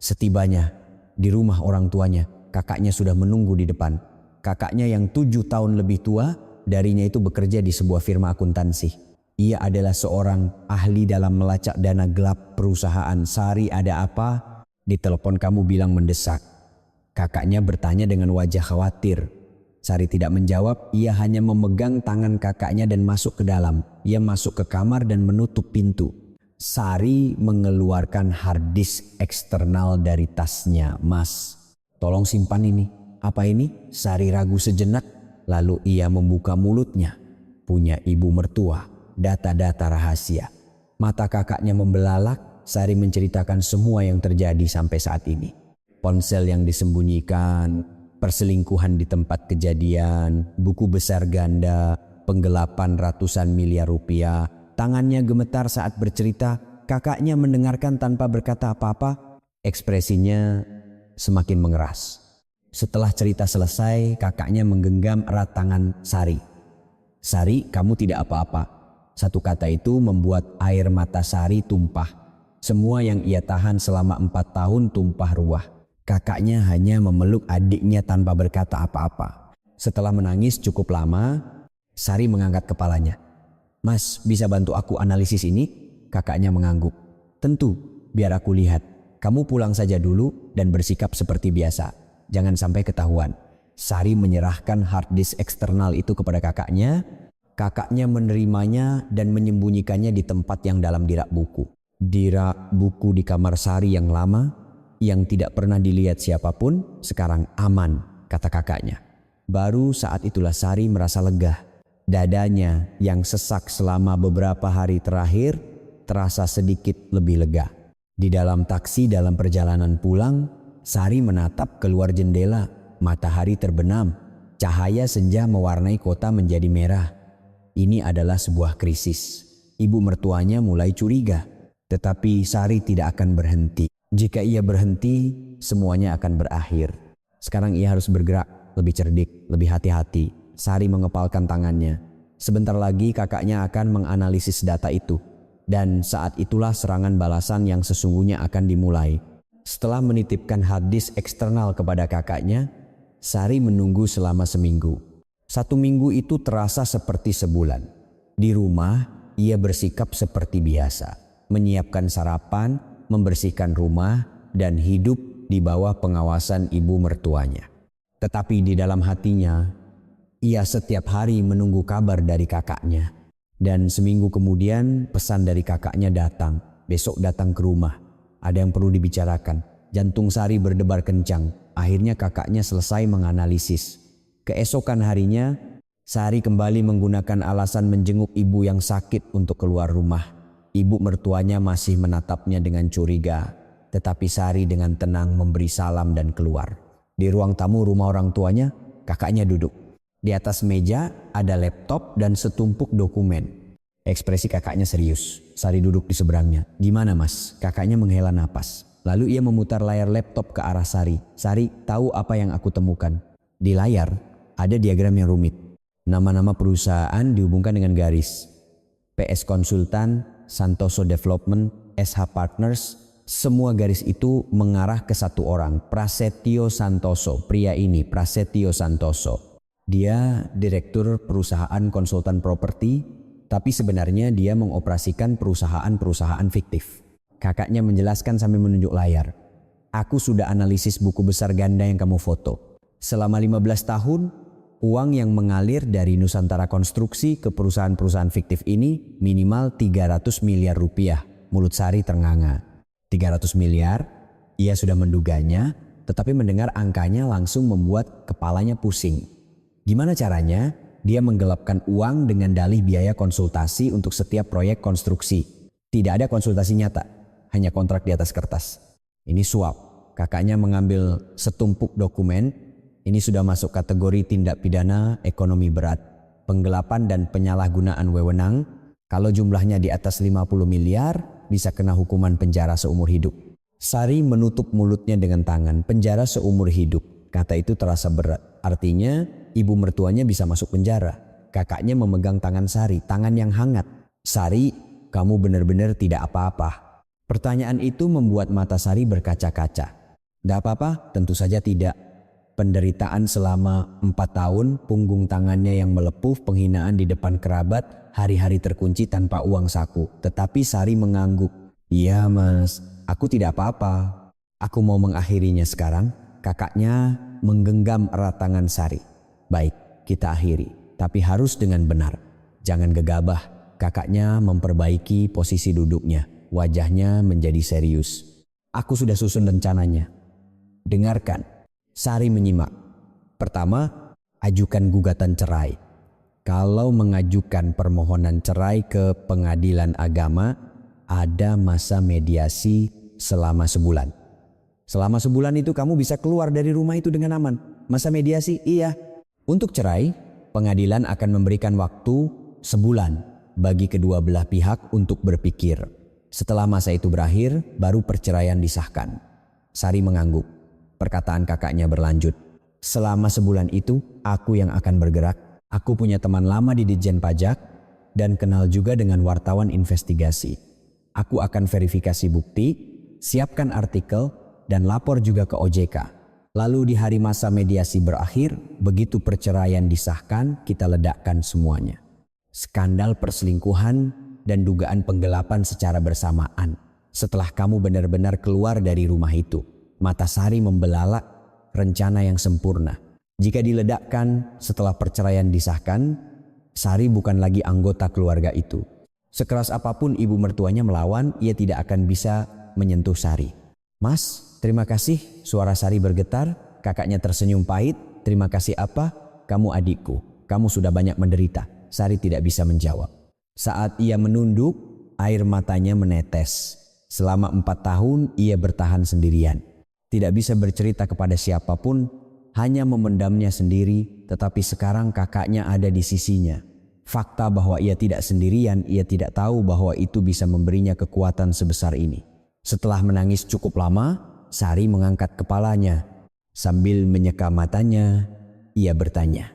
Setibanya di rumah orang tuanya, kakaknya sudah menunggu di depan. Kakaknya yang 7 tahun lebih tua darinya itu bekerja di sebuah firma akuntansi. Ia adalah seorang ahli dalam melacak dana gelap perusahaan. Sari, ada apa? Di telepon kamu bilang mendesak. Kakaknya bertanya dengan wajah khawatir. Sari tidak menjawab, ia hanya memegang tangan kakaknya dan masuk ke dalam. Ia masuk ke kamar dan menutup pintu. Sari mengeluarkan hard disk eksternal dari tasnya. Mas, tolong simpan ini. Apa ini? Sari ragu sejenak, lalu ia membuka mulutnya. Punya ibu mertua, data-data rahasia. Mata kakaknya membelalak. Sari menceritakan semua yang terjadi sampai saat ini. Ponsel yang disembunyikan, perselingkuhan di tempat kejadian, buku besar ganda, penggelapan ratusan miliar rupiah. Tangannya gemetar saat bercerita. Kakaknya mendengarkan tanpa berkata apa-apa. Ekspresinya semakin mengeras. Setelah cerita selesai, kakaknya menggenggam erat tangan Sari. Sari, kamu tidak apa-apa. Satu kata itu membuat air mata Sari tumpah. Semua yang ia tahan selama 4 tahun tumpah ruah. Kakaknya hanya memeluk adiknya tanpa berkata apa-apa. Setelah menangis cukup lama, Sari mengangkat kepalanya. Mas, bisa bantu aku analisis ini? Kakaknya mengangguk. Tentu, biar aku lihat. Kamu pulang saja dulu dan bersikap seperti biasa. Jangan sampai ketahuan. Sari menyerahkan hard disk eksternal itu kepada kakaknya. Kakaknya menerimanya dan menyembunyikannya di tempat yang dalam di rak buku. Di rak buku di kamar Sari yang lama, yang tidak pernah dilihat siapapun, sekarang aman, kata kakaknya. Baru saat itulah Sari merasa lega. Dadanya yang sesak selama beberapa hari terakhir terasa sedikit lebih lega. Di dalam taksi dalam perjalanan pulang, Sari menatap keluar jendela. Matahari terbenam. Cahaya senja mewarnai kota menjadi merah. Ini adalah sebuah krisis. Ibu mertuanya mulai curiga. Tetapi Sari tidak akan berhenti. Jika ia berhenti, semuanya akan berakhir. Sekarang ia harus bergerak, lebih cerdik, lebih hati-hati. Sari mengepalkan tangannya. Sebentar lagi kakaknya akan menganalisis data itu. Dan saat itulah serangan balasan yang sesungguhnya akan dimulai. Setelah menitipkan hard disk eksternal kepada kakaknya, Sari menunggu selama seminggu. 1 minggu itu terasa seperti sebulan. Di rumah, ia bersikap seperti biasa. Menyiapkan sarapan, membersihkan rumah, dan hidup di bawah pengawasan ibu mertuanya. Tetapi di dalam hatinya, ia setiap hari menunggu kabar dari kakaknya. Dan seminggu kemudian pesan dari kakaknya datang. Besok datang ke rumah. Ada yang perlu dibicarakan. Jantung Sari berdebar kencang. Akhirnya kakaknya selesai menganalisis. Keesokan harinya, Sari kembali menggunakan alasan menjenguk ibu yang sakit untuk keluar rumah. Ibu mertuanya masih menatapnya dengan curiga. Tetapi Sari dengan tenang memberi salam dan keluar. Di ruang tamu rumah orang tuanya, kakaknya duduk. Di atas meja ada laptop dan setumpuk dokumen. Ekspresi kakaknya serius. Sari duduk di seberangnya. Gimana mas? Kakaknya menghela napas. Lalu ia memutar layar laptop ke arah Sari. Sari, tahu apa yang aku temukan? Di layar ada diagram yang rumit. Nama-nama perusahaan dihubungkan dengan garis. PS Konsultan, Santoso Development, SH Partners. Semua garis itu mengarah ke satu orang, Prasetyo Santoso. Pria ini, Prasetyo Santoso. Dia direktur perusahaan konsultan properti, tapi sebenarnya dia mengoperasikan perusahaan-perusahaan fiktif. Kakaknya menjelaskan sambil menunjuk layar. Aku sudah analisis buku besar ganda yang kamu foto. Selama 15 tahun, Uang yang mengalir dari Nusantara Konstruksi ke perusahaan-perusahaan fiktif ini minimal 300 miliar rupiah. Mulut Sari ternganga. 300 miliar? Ia sudah menduganya, tetapi mendengar angkanya langsung membuat kepalanya pusing. Gimana caranya? Dia menggelapkan uang dengan dalih biaya konsultasi untuk setiap proyek konstruksi. Tidak ada konsultasi nyata, hanya kontrak di atas kertas. Ini suap. Kakaknya mengambil setumpuk dokumen. Ini sudah masuk kategori tindak pidana ekonomi berat, penggelapan dan penyalahgunaan wewenang. Kalau jumlahnya di atas 50 miliar, bisa kena hukuman penjara seumur hidup. Sari menutup mulutnya dengan tangan. Penjara seumur hidup. Kata itu terasa berat. Artinya ibu mertuanya bisa masuk penjara. Kakaknya memegang tangan Sari, tangan yang hangat. Sari, kamu benar-benar tidak apa-apa. Pertanyaan itu membuat mata Sari berkaca-kaca. Tidak apa-apa? Tentu saja tidak. Penderitaan selama 4 tahun, punggung tangannya yang melepuh, penghinaan di depan kerabat, hari-hari terkunci tanpa uang saku. Tetapi Sari mengangguk. Iya mas, aku tidak apa-apa. Aku mau mengakhirinya sekarang. Kakaknya menggenggam erat tangan Sari. Baik, kita akhiri. Tapi harus dengan benar. Jangan gegabah. Kakaknya memperbaiki posisi duduknya. Wajahnya menjadi serius. Aku sudah susun rencananya. Dengarkan. Sari menyimak. Pertama, ajukan gugatan cerai. Kalau mengajukan permohonan cerai ke pengadilan agama, ada masa mediasi selama sebulan. Selama sebulan itu kamu bisa keluar dari rumah itu dengan aman. Masa mediasi? Iya. Untuk cerai, pengadilan akan memberikan waktu sebulan bagi kedua belah pihak untuk berpikir. Setelah masa itu berakhir, baru perceraian disahkan. Sari mengangguk. Perkataan kakaknya berlanjut. Selama sebulan itu, aku yang akan bergerak. Aku punya teman lama di Ditjen Pajak dan kenal juga dengan wartawan investigasi. Aku akan verifikasi bukti, siapkan artikel, dan lapor juga ke OJK. Lalu di hari masa mediasi berakhir, begitu perceraian disahkan, kita ledakkan semuanya. Skandal perselingkuhan dan dugaan penggelapan secara bersamaan. Setelah kamu benar-benar keluar dari rumah itu. Mata Sari membelalak, rencana yang sempurna. Jika diledakkan setelah perceraian disahkan, Sari bukan lagi anggota keluarga itu. Sekeras apapun ibu mertuanya melawan, ia tidak akan bisa menyentuh Sari. Mas, terima kasih. Suara Sari bergetar, kakaknya tersenyum pahit. Terima kasih apa? Kamu adikku. Kamu sudah banyak menderita. Sari tidak bisa menjawab. Saat ia menunduk, air matanya menetes. Selama 4 tahun ia bertahan sendirian. Tidak bisa bercerita kepada siapapun, hanya memendamnya sendiri, tetapi sekarang kakaknya ada di sisinya. Fakta bahwa ia tidak sendirian, ia tidak tahu bahwa itu bisa memberinya kekuatan sebesar ini. Setelah menangis cukup lama, Sari mengangkat kepalanya. Sambil menyeka matanya, ia bertanya,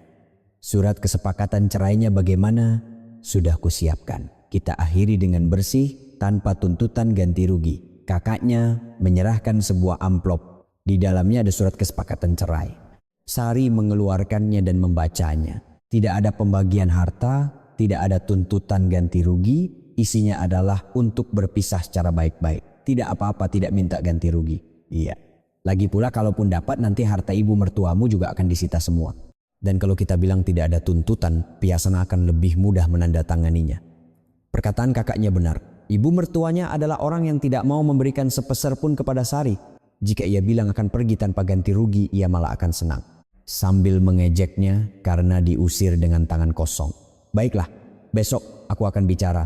surat kesepakatan cerainya bagaimana? Sudah kusiapkan. Kita akhiri dengan bersih, tanpa tuntutan ganti rugi. Kakaknya menyerahkan sebuah amplop. Di dalamnya ada surat kesepakatan cerai. Sari mengeluarkannya dan membacanya. Tidak ada pembagian harta, tidak ada tuntutan ganti rugi. Isinya adalah untuk berpisah secara baik-baik. Tidak apa-apa, tidak minta ganti rugi. Iya. Lagi pula kalaupun dapat nanti harta ibu mertuamu juga akan disita semua. Dan kalau kita bilang tidak ada tuntutan, Piyasana akan lebih mudah menandatanganinya. Perkataan kakaknya benar. Ibu mertuanya adalah orang yang tidak mau memberikan sepeser pun kepada Sari. Jika ia bilang akan pergi tanpa ganti rugi, ia malah akan senang. Sambil mengejeknya karena diusir dengan tangan kosong. Baiklah, besok aku akan bicara.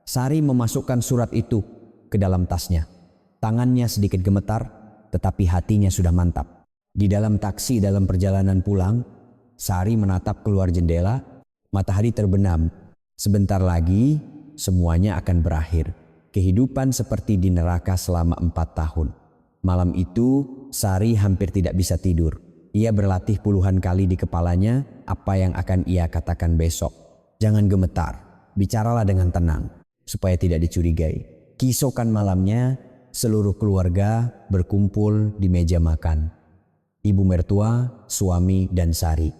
Sari memasukkan surat itu ke dalam tasnya. Tangannya sedikit gemetar, tetapi hatinya sudah mantap. Di dalam taksi dalam perjalanan pulang, Sari menatap keluar jendela. Matahari terbenam. Sebentar lagi semuanya akan berakhir. Kehidupan seperti di neraka selama 4 tahun. Malam itu Sari hampir tidak bisa tidur. Ia berlatih puluhan kali di kepalanya apa yang akan ia katakan besok. Jangan gemetar, bicaralah dengan tenang supaya tidak dicurigai. Kisokan malamnya, seluruh keluarga berkumpul di meja makan. Ibu mertua, suami, dan Sari.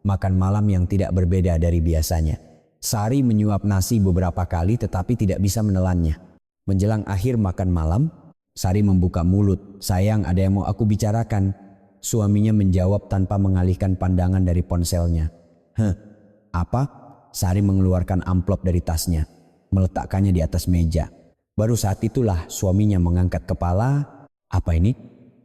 Makan malam yang tidak berbeda dari biasanya. Sari menyuap nasi beberapa kali tetapi tidak bisa menelannya. Menjelang akhir makan malam, Sari membuka mulut. Sayang, ada yang mau aku bicarakan. Suaminya menjawab tanpa mengalihkan pandangan dari ponselnya. Apa? Sari mengeluarkan amplop dari tasnya, meletakkannya di atas meja. Baru saat itulah suaminya mengangkat kepala. Apa ini?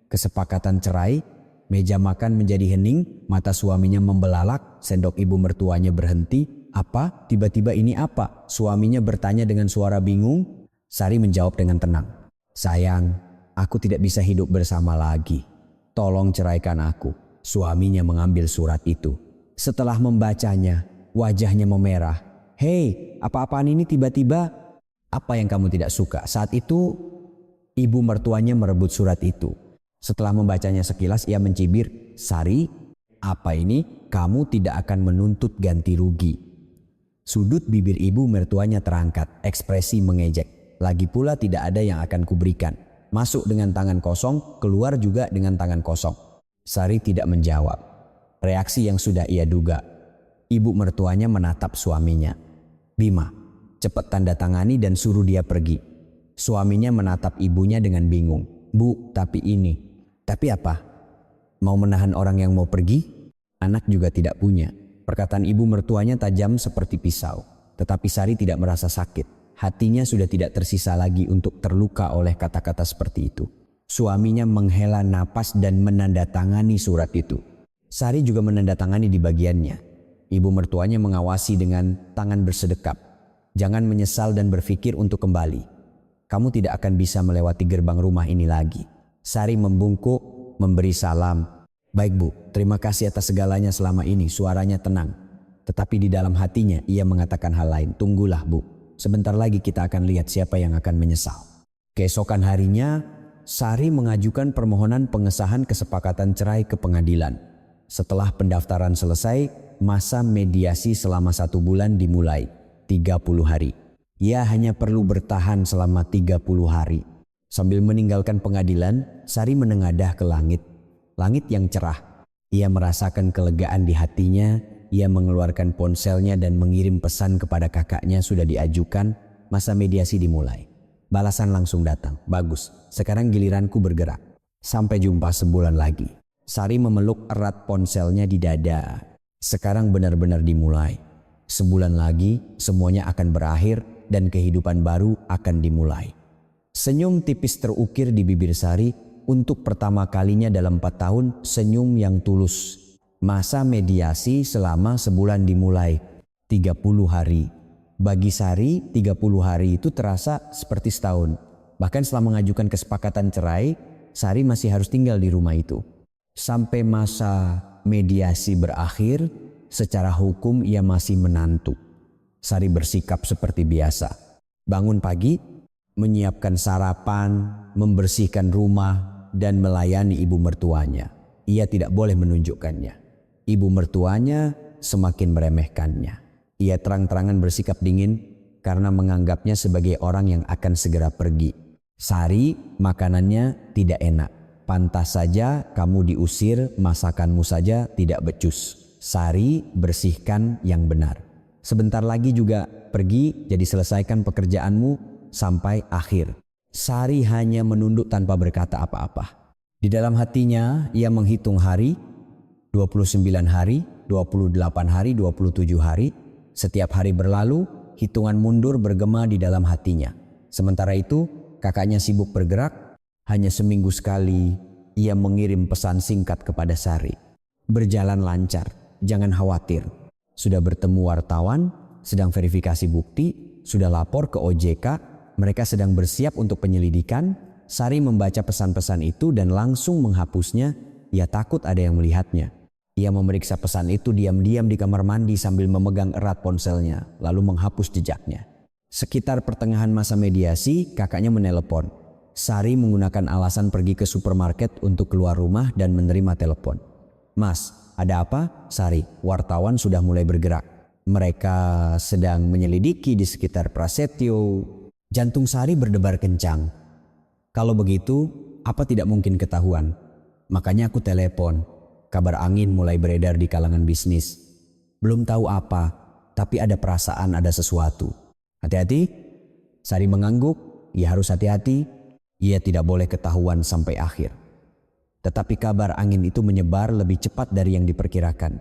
Kesepakatan cerai? Meja makan menjadi hening, mata suaminya membelalak, sendok ibu mertuanya berhenti. Apa? Tiba-tiba ini apa? Suaminya bertanya dengan suara bingung. Sari menjawab dengan tenang. Sayang, aku tidak bisa hidup bersama lagi. Tolong ceraikan aku. Suaminya mengambil surat itu. Setelah membacanya, wajahnya memerah. Hei, apa-apaan ini tiba-tiba? Apa yang kamu tidak suka? Saat itu, ibu mertuanya merebut surat itu. Setelah membacanya sekilas, ia mencibir, Sari, apa ini? Kamu tidak akan menuntut ganti rugi. Sudut bibir ibu mertuanya terangkat, ekspresi mengejek. Lagi pula tidak ada yang akan kuberikan. Masuk dengan tangan kosong, keluar juga dengan tangan kosong. Sari tidak menjawab. Reaksi yang sudah ia duga. Ibu mertuanya menatap suaminya. Bima, cepat tanda tangani dan suruh dia pergi. Suaminya menatap ibunya dengan bingung. Bu, tapi ini. Tapi apa? Mau menahan orang yang mau pergi? Anak juga tidak punya. Perkataan ibu mertuanya tajam seperti pisau. Tetapi Sari tidak merasa sakit. Hatinya sudah tidak tersisa lagi untuk terluka oleh kata-kata seperti itu. Suaminya menghela napas dan menandatangani surat itu. Sari juga menandatangani di bagiannya. Ibu mertuanya mengawasi dengan tangan bersedekap. Jangan menyesal dan berpikir untuk kembali. Kamu tidak akan bisa melewati gerbang rumah ini lagi. Sari membungkuk, memberi salam. Baik Bu, terima kasih atas segalanya selama ini. Suaranya tenang. Tetapi di dalam hatinya ia mengatakan hal lain. Tunggulah Bu. Sebentar lagi kita akan lihat siapa yang akan menyesal. Keesokan harinya, Sari mengajukan permohonan pengesahan kesepakatan cerai ke pengadilan. Setelah pendaftaran selesai, masa mediasi selama 1 bulan dimulai, 30 hari. Ia hanya perlu bertahan selama 30 hari. Sambil meninggalkan pengadilan, Sari menengadah ke langit. Langit yang cerah. Ia merasakan kelegaan di hatinya. Ia mengeluarkan ponselnya dan mengirim pesan kepada kakaknya sudah diajukan, masa mediasi dimulai. Balasan langsung datang. Bagus, sekarang giliranku bergerak. Sampai jumpa sebulan lagi. Sari memeluk erat ponselnya di dada. Sekarang benar-benar dimulai. Sebulan lagi semuanya akan berakhir dan kehidupan baru akan dimulai. Senyum tipis terukir di bibir Sari. Untuk pertama kalinya dalam 4 tahun, senyum yang tulus. Masa mediasi selama sebulan dimulai, 30 hari. Bagi Sari, 30 hari itu terasa seperti setahun. Bahkan setelah mengajukan kesepakatan cerai, Sari masih harus tinggal di rumah itu. Sampai masa mediasi berakhir, secara hukum ia masih menantu. Sari bersikap seperti biasa. Bangun pagi, menyiapkan sarapan, membersihkan rumah, dan melayani ibu mertuanya. Ia tidak boleh menunjukkannya. Ibu mertuanya semakin meremehkannya. Ia terang-terangan bersikap dingin karena menganggapnya sebagai orang yang akan segera pergi. Sari, makanannya tidak enak. Pantas saja kamu diusir, masakanmu saja tidak becus. Sari, bersihkan yang benar. Sebentar lagi juga pergi, jadi selesaikan pekerjaanmu sampai akhir. Sari hanya menunduk tanpa berkata apa-apa. Di dalam hatinya ia menghitung hari, 29 hari, 28 hari, 27 hari. Setiap hari berlalu, hitungan mundur bergema di dalam hatinya. Sementara itu, kakaknya sibuk bergerak. Hanya seminggu sekali, ia mengirim pesan singkat kepada Sari. Berjalan lancar, jangan khawatir. Sudah bertemu wartawan, sedang verifikasi bukti, sudah lapor ke OJK, mereka sedang bersiap untuk penyelidikan. Sari membaca pesan-pesan itu dan langsung menghapusnya. Ia takut ada yang melihatnya. Ia memeriksa pesan itu diam-diam di kamar mandi sambil memegang erat ponselnya, lalu menghapus jejaknya. Sekitar pertengahan masa mediasi, kakaknya menelepon. Sari menggunakan alasan pergi ke supermarket untuk keluar rumah dan menerima telepon. Mas, ada apa? Sari, wartawan sudah mulai bergerak. Mereka sedang menyelidiki di sekitar Prasetyo. Jantung Sari berdebar kencang. Kalau begitu, apa tidak mungkin ketahuan? Makanya aku telepon. Kabar angin mulai beredar di kalangan bisnis. Belum tahu apa, tapi ada perasaan ada sesuatu. Hati-hati. Sari mengangguk. Ia harus hati-hati. Ia tidak boleh ketahuan sampai akhir. Tetapi kabar angin itu menyebar lebih cepat dari yang diperkirakan.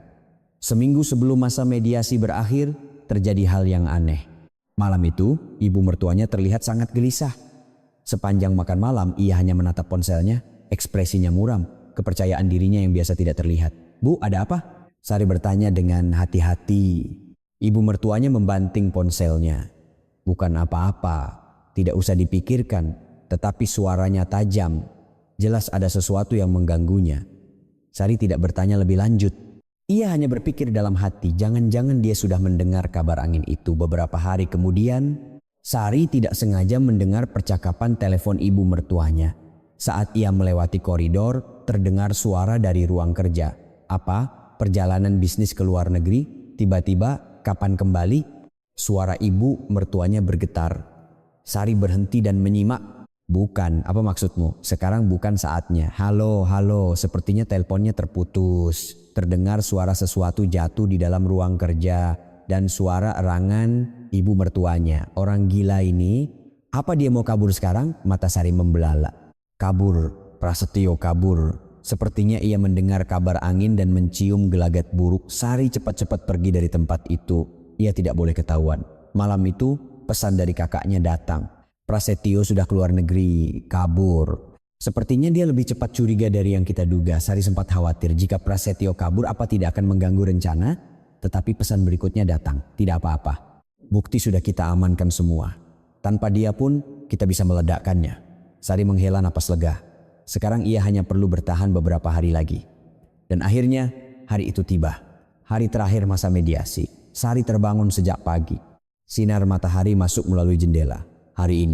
Seminggu sebelum masa mediasi berakhir, terjadi hal yang aneh. Malam itu, ibu mertuanya terlihat sangat gelisah. Sepanjang makan malam, ia hanya menatap ponselnya, ekspresinya muram, kepercayaan dirinya yang biasa tidak terlihat. "Bu, ada apa?" Sari bertanya dengan hati-hati. Ibu mertuanya membanting ponselnya. "Bukan apa-apa, tidak usah dipikirkan, tetapi suaranya tajam. Jelas ada sesuatu yang mengganggunya." Sari tidak bertanya lebih lanjut. Ia hanya berpikir dalam hati, jangan-jangan dia sudah mendengar kabar angin itu. Beberapa hari kemudian, Sari tidak sengaja mendengar percakapan telepon ibu mertuanya. Saat ia melewati koridor, terdengar suara dari ruang kerja. "Apa? Perjalanan bisnis ke luar negeri? Tiba-tiba, kapan kembali?" Suara ibu mertuanya bergetar. Sari berhenti dan menyimak. "Bukan, apa maksudmu? Sekarang bukan saatnya. Halo, halo, sepertinya teleponnya terputus." Terdengar suara sesuatu jatuh di dalam ruang kerja dan suara erangan ibu mertuanya. "Orang gila ini, apa dia mau kabur sekarang?" Mata Sari membelalak. "Kabur, Prasetyo kabur." Sepertinya ia mendengar kabar angin dan mencium gelagat buruk. Sari cepat-cepat pergi dari tempat itu. Ia tidak boleh ketahuan. Malam itu pesan dari kakaknya datang. "Prasetyo sudah keluar negeri, kabur." Sepertinya dia lebih cepat curiga dari yang kita duga. Sari sempat khawatir jika Prasetyo kabur apa tidak akan mengganggu rencana. Tetapi pesan berikutnya datang. "Tidak apa-apa. Bukti sudah kita amankan semua. Tanpa dia pun kita bisa meledakkannya." Sari menghela napas lega. Sekarang ia hanya perlu bertahan beberapa hari lagi. Dan akhirnya hari itu tiba. Hari terakhir masa mediasi. Sari terbangun sejak pagi. Sinar matahari masuk melalui jendela. Hari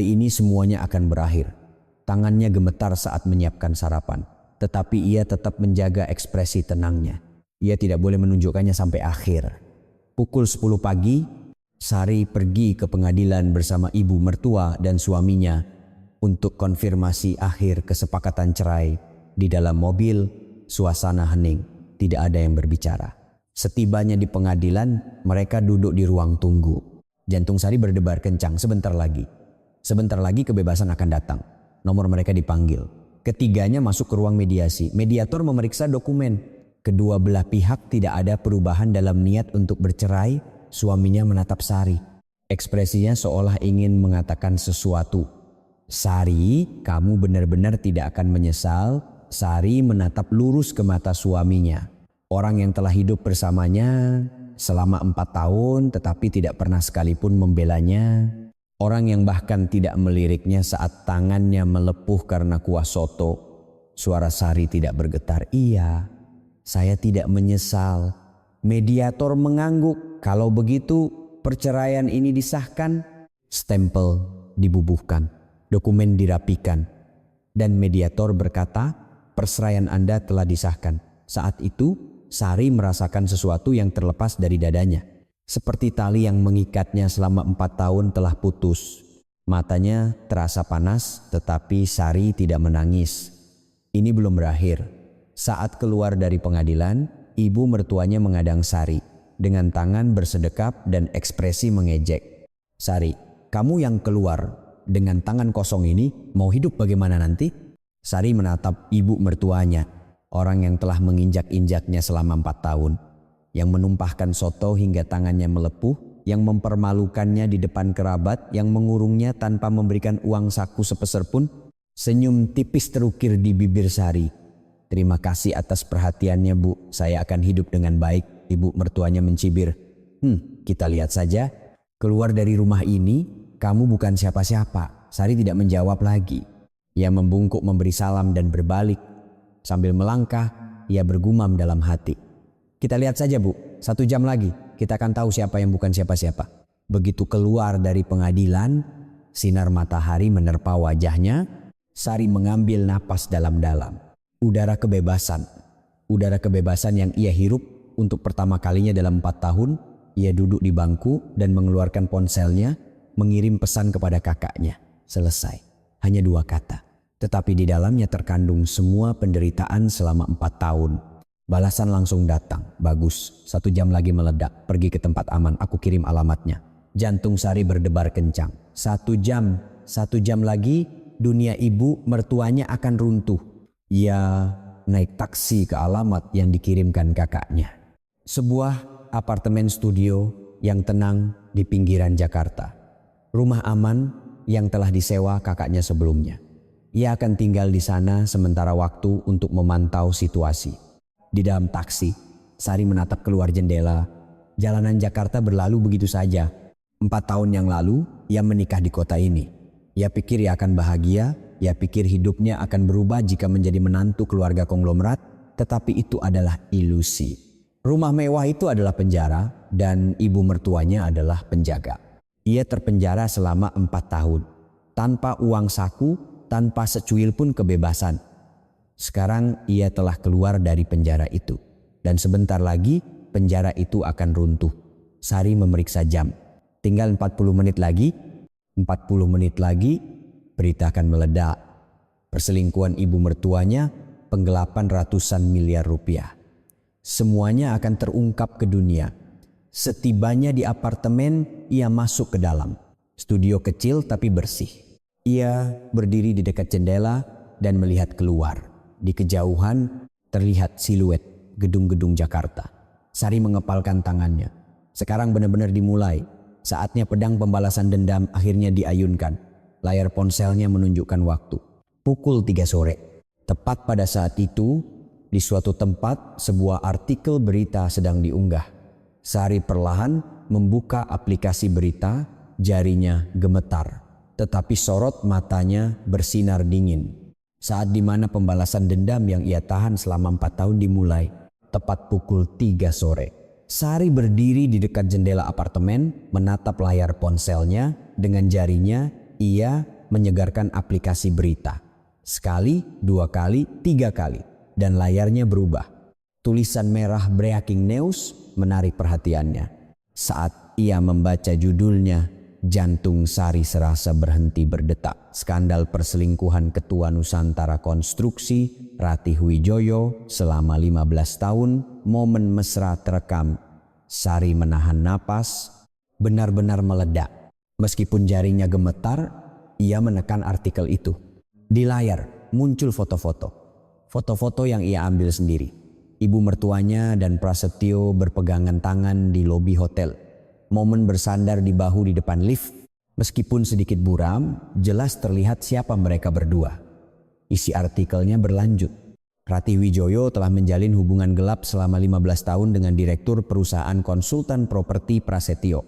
ini semuanya akan berakhir. Tangannya gemetar saat menyiapkan sarapan. Tetapi ia tetap menjaga ekspresi tenangnya. Ia tidak boleh menunjukkannya sampai akhir. Pukul 10 pagi, Sari pergi ke pengadilan bersama ibu mertua dan suaminya untuk konfirmasi akhir kesepakatan cerai. Di dalam mobil, suasana hening. Tidak ada yang berbicara. Setibanya di pengadilan, mereka duduk di ruang tunggu. Jantung Sari berdebar kencang. Sebentar lagi kebebasan akan datang. Nomor mereka dipanggil. Ketiganya masuk ke ruang mediasi. Mediator memeriksa dokumen. Kedua belah pihak tidak ada perubahan dalam niat untuk bercerai. Suaminya menatap Sari. Ekspresinya seolah ingin mengatakan sesuatu. "Sari, kamu benar-benar tidak akan menyesal." Sari menatap lurus ke mata suaminya. Orang yang telah hidup bersamanya selama 4 tahun tetapi tidak pernah sekalipun membelanya. Orang yang bahkan tidak meliriknya saat tangannya melepuh karena kuah soto. Suara Sari tidak bergetar. "Iya, saya tidak menyesal." Mediator mengangguk. "Kalau begitu perceraian ini disahkan." Stempel dibubuhkan. Dokumen dirapikan. Dan mediator berkata, "Perceraian Anda telah disahkan." Saat itu Sari merasakan sesuatu yang terlepas dari dadanya. Seperti tali yang mengikatnya selama 4 tahun telah putus. Matanya terasa panas, tetapi Sari tidak menangis. Ini belum berakhir. Saat keluar dari pengadilan, ibu mertuanya mengadang Sari dengan tangan bersedekap dan ekspresi mengejek. "Sari, kamu yang keluar dengan tangan kosong ini mau hidup bagaimana nanti?" Sari menatap ibu mertuanya, orang yang telah menginjak-injaknya selama 4 tahun. Yang menumpahkan soto hingga tangannya melepuh, yang mempermalukannya di depan kerabat, yang mengurungnya tanpa memberikan uang saku sepeser pun. Senyum tipis terukir di bibir Sari. "Terima kasih atas perhatiannya, Bu. Saya akan hidup dengan baik." Ibu mertuanya mencibir. Kita lihat saja. Keluar dari rumah ini, kamu bukan siapa-siapa." Sari tidak menjawab lagi. Ia membungkuk memberi salam dan berbalik. Sambil melangkah, ia bergumam dalam hati. "Kita lihat saja, Bu. 1 jam lagi kita akan tahu siapa yang bukan siapa-siapa." Begitu keluar dari pengadilan, sinar matahari menerpa wajahnya. Sari mengambil napas dalam-dalam. Udara kebebasan yang ia hirup untuk pertama kalinya dalam 4 tahun. Ia duduk di bangku dan mengeluarkan ponselnya, mengirim pesan kepada kakaknya. Selesai. Hanya 2 kata. Tetapi di dalamnya terkandung semua penderitaan selama 4 tahun. Balasan langsung datang. "Bagus, 1 jam lagi meledak. Pergi ke tempat aman, aku kirim alamatnya." Jantung Sari berdebar kencang. 1 jam lagi dunia ibu mertuanya akan runtuh. Ia naik taksi ke alamat yang dikirimkan kakaknya. Sebuah apartemen studio yang tenang di pinggiran Jakarta. Rumah aman yang telah disewa kakaknya sebelumnya. Ia akan tinggal di sana sementara waktu untuk memantau situasi. Di dalam taksi, Sari menatap keluar jendela. Jalanan Jakarta berlalu begitu saja. 4 tahun yang lalu, ia menikah di kota ini. Ia pikir ia akan bahagia, ia pikir hidupnya akan berubah jika menjadi menantu keluarga konglomerat, tetapi itu adalah ilusi. Rumah mewah itu adalah penjara dan ibu mertuanya adalah penjaga. Ia terpenjara selama 4 tahun, tanpa uang saku, tanpa secuil pun kebebasan. Sekarang ia telah keluar dari penjara itu, dan sebentar lagi penjara itu akan runtuh. Sari memeriksa jam. Tinggal 40 menit lagi, berita akan meledak. Perselingkuhan ibu mertuanya, penggelapan ratusan miliar rupiah. Semuanya akan terungkap ke dunia. Setibanya di apartemen, ia masuk ke dalam. Studio kecil tapi bersih. Ia berdiri di dekat jendela dan melihat keluar. Di kejauhan terlihat siluet gedung-gedung Jakarta. Sari mengepalkan tangannya. Sekarang benar-benar dimulai. Saatnya pedang pembalasan dendam akhirnya diayunkan. Layar ponselnya menunjukkan waktu. Pukul 3 sore. Tepat pada saat itu, di suatu tempat, sebuah artikel berita sedang diunggah. Sari perlahan membuka aplikasi berita, jarinya gemetar. Tetapi sorot matanya bersinar dingin. Saat dimana pembalasan dendam yang ia tahan selama 4 tahun dimulai. Tepat pukul 3 sore. Sari berdiri di dekat jendela apartemen, menatap layar ponselnya. Dengan jarinya, ia menyegarkan aplikasi berita. Sekali, 2 kali, 3 kali. Dan layarnya berubah. Tulisan merah breaking news menarik perhatiannya. Saat ia membaca judulnya, jantung Sari serasa berhenti berdetak. Skandal perselingkuhan Ketua Nusantara Konstruksi, Ratih Wijoyo, selama 15 tahun, momen mesra terekam. Sari menahan napas, benar-benar meledak. Meskipun jarinya gemetar, ia menekan artikel itu. Di layar muncul foto-foto. Foto-foto yang ia ambil sendiri. Ibu mertuanya dan Prasetyo berpegangan tangan di lobi hotel. Momen bersandar di bahu di depan lift. Meskipun sedikit buram, jelas terlihat siapa mereka berdua. Isi artikelnya berlanjut. Ratih Wijoyo telah menjalin hubungan gelap selama 15 tahun dengan direktur perusahaan konsultan properti Prasetyo.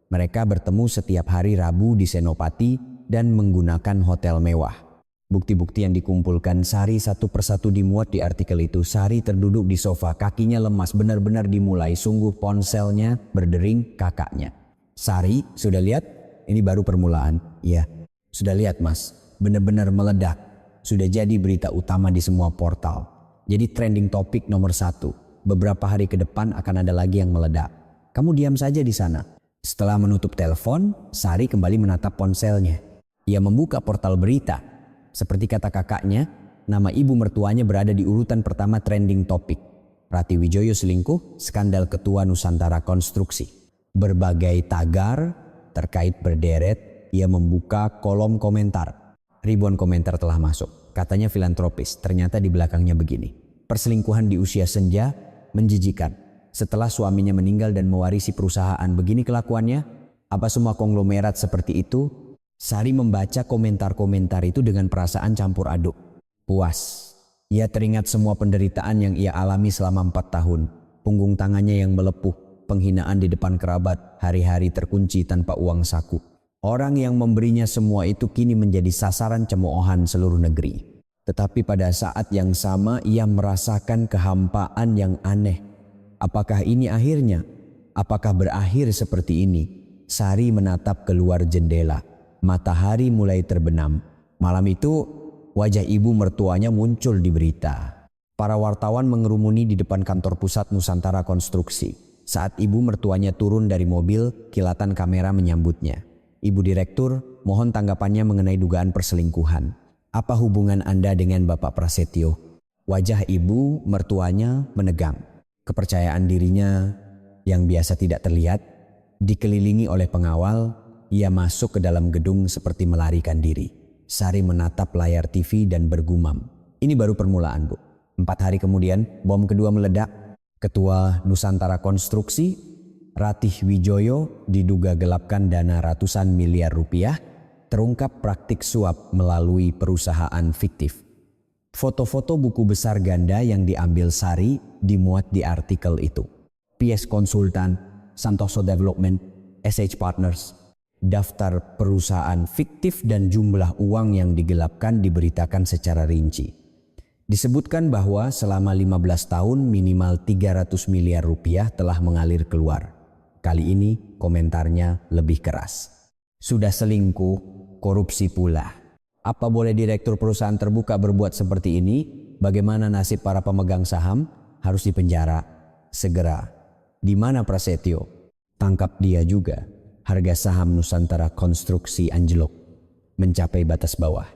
Mereka bertemu setiap hari Rabu di Senopati dan menggunakan hotel mewah. Bukti-bukti yang dikumpulkan Sari satu persatu dimuat di artikel itu. Sari terduduk di sofa, kakinya lemas, benar-benar dimulai. Sungguh ponselnya berdering kakaknya. Sari, sudah lihat? Ini baru permulaan. Iya, sudah lihat mas, benar-benar meledak. Sudah jadi berita utama di semua portal. Jadi trending topik nomor 1. Beberapa hari ke depan akan ada lagi yang meledak. Kamu diam saja di sana. Setelah menutup telepon, Sari kembali menatap ponselnya. Ia membuka portal berita. Seperti kata kakaknya, nama ibu mertuanya berada di urutan pertama trending topik. Ratih Wijoyo selingkuh, skandal Ketua Nusantara Konstruksi. Berbagai tagar terkait berderet, ia membuka kolom komentar. Ribuan komentar telah masuk. Katanya filantropis, ternyata di belakangnya begini. Perselingkuhan di usia senja menjijikan. Setelah suaminya meninggal dan mewarisi perusahaan, begini kelakuannya? Apa semua konglomerat seperti itu? Sari membaca komentar-komentar itu dengan perasaan campur aduk. Puas. Ia teringat semua penderitaan yang ia alami selama 4 tahun. Punggung tangannya yang melepuh, penghinaan di depan kerabat, hari-hari terkunci tanpa uang saku. Orang yang memberinya semua itu kini menjadi sasaran cemoohan seluruh negeri. Tetapi pada saat yang sama ia merasakan kehampaan yang aneh. Apakah ini akhirnya? Apakah berakhir seperti ini? Sari menatap keluar jendela. Matahari mulai terbenam. Malam itu wajah ibu mertuanya muncul di berita. Para wartawan mengerumuni di depan kantor pusat Nusantara Konstruksi. Saat ibu mertuanya turun dari mobil, kilatan kamera menyambutnya. Ibu direktur, mohon tanggapannya mengenai dugaan perselingkuhan. Apa hubungan Anda dengan Bapak Prasetyo? Wajah ibu mertuanya menegang. Kepercayaan dirinya yang biasa tidak terlihat, dikelilingi oleh pengawal. Ia masuk ke dalam gedung seperti melarikan diri. Sari menatap layar TV dan bergumam. Ini baru permulaan, Bu. 4 hari kemudian, bom kedua meledak. Ketua Nusantara Konstruksi, Ratih Wijoyo, diduga gelapkan dana ratusan miliar rupiah, terungkap praktik suap melalui perusahaan fiktif. Foto-foto buku besar ganda yang diambil Sari dimuat di artikel itu. PS Konsultan, Santoso Development, SH Partners, daftar perusahaan fiktif dan jumlah uang yang digelapkan diberitakan secara rinci. Disebutkan bahwa selama 15 tahun minimal 300 miliar rupiah telah mengalir keluar. Kali ini komentarnya lebih keras. Sudah selingkuh, korupsi pula. Apa boleh direktur perusahaan terbuka berbuat seperti ini? Bagaimana nasib para pemegang saham? Harus dipenjara. Segera. Di mana Prasetyo? Tangkap dia juga. Harga saham Nusantara Konstruksi anjlok. Mencapai batas bawah.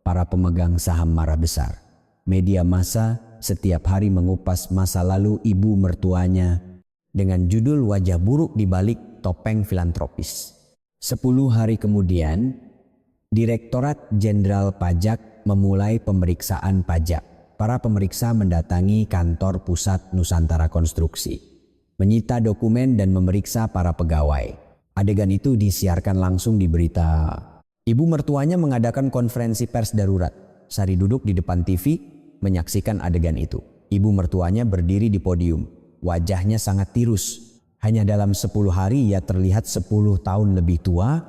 Para pemegang saham marah besar. Media massa setiap hari mengupas masa lalu ibu mertuanya dengan judul wajah buruk di balik topeng filantropis. 10 hari kemudian, Direktorat Jenderal Pajak memulai pemeriksaan pajak. Para pemeriksa mendatangi kantor pusat Nusantara Konstruksi, menyita dokumen dan memeriksa para pegawai. Adegan itu disiarkan langsung di berita. Ibu mertuanya mengadakan konferensi pers darurat. Sari duduk di depan TV menyaksikan adegan itu. Ibu mertuanya berdiri di podium. Wajahnya sangat tirus. Hanya dalam 10 hari ia terlihat 10 tahun lebih tua.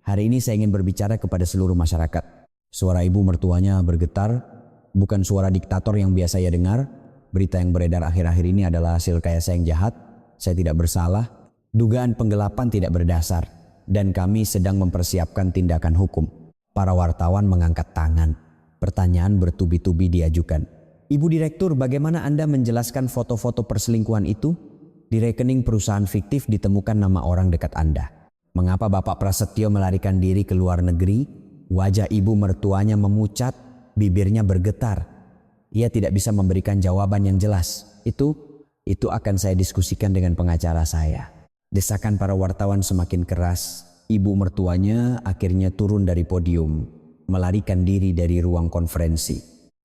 Hari ini saya ingin berbicara kepada seluruh masyarakat. Suara ibu mertuanya bergetar, bukan suara diktator yang biasa ia dengar. Berita yang beredar akhir-akhir ini adalah hasil rekayasa yang jahat. Saya tidak bersalah. Dugaan penggelapan tidak berdasar. Dan kami sedang mempersiapkan tindakan hukum. Para wartawan mengangkat tangan. Pertanyaan bertubi-tubi diajukan. Ibu Direktur, bagaimana Anda menjelaskan foto-foto perselingkuhan itu? Di rekening perusahaan fiktif ditemukan nama orang dekat Anda. Mengapa Bapak Prasetyo melarikan diri ke luar negeri? Wajah ibu mertuanya memucat, bibirnya bergetar. Ia tidak bisa memberikan jawaban yang jelas. Itu akan saya diskusikan dengan pengacara saya. Desakan para wartawan semakin keras. Ibu mertuanya akhirnya turun dari podium, melarikan diri dari ruang konferensi.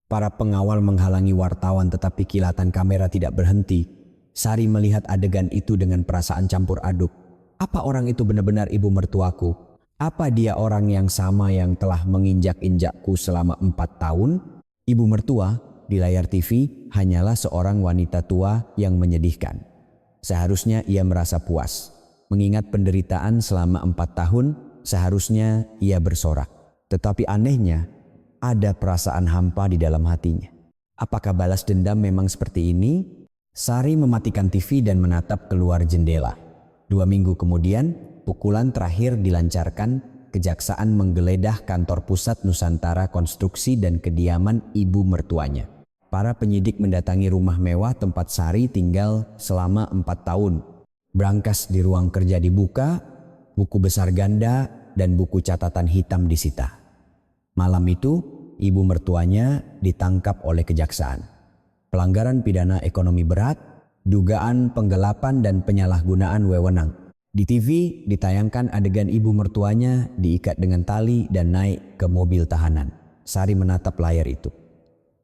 Para pengawal menghalangi wartawan tetapi kilatan kamera tidak berhenti. Sari melihat adegan itu dengan perasaan campur aduk. Apa orang itu benar-benar ibu mertuaku? Apa dia orang yang sama yang telah menginjak-injakku selama 4 tahun? Ibu mertua di layar TV hanyalah seorang wanita tua yang menyedihkan. Seharusnya ia merasa puas. Mengingat penderitaan selama 4 tahun, seharusnya ia bersorak. Tetapi anehnya, ada perasaan hampa di dalam hatinya. Apakah balas dendam memang seperti ini? Sari mematikan TV dan menatap keluar jendela. 2 minggu kemudian, pukulan terakhir dilancarkan. Kejaksaan menggeledah kantor pusat Nusantara Konstruksi dan kediaman ibu mertuanya. Para penyidik mendatangi rumah mewah tempat Sari tinggal selama 4 tahun. Brankas di ruang kerja dibuka, buku besar ganda dan buku catatan hitam disita. Malam itu, ibu mertuanya ditangkap oleh kejaksaan. Pelanggaran pidana ekonomi berat, dugaan penggelapan dan penyalahgunaan wewenang. Di TV ditayangkan adegan ibu mertuanya diikat dengan tali dan naik ke mobil tahanan. Sari menatap layar itu.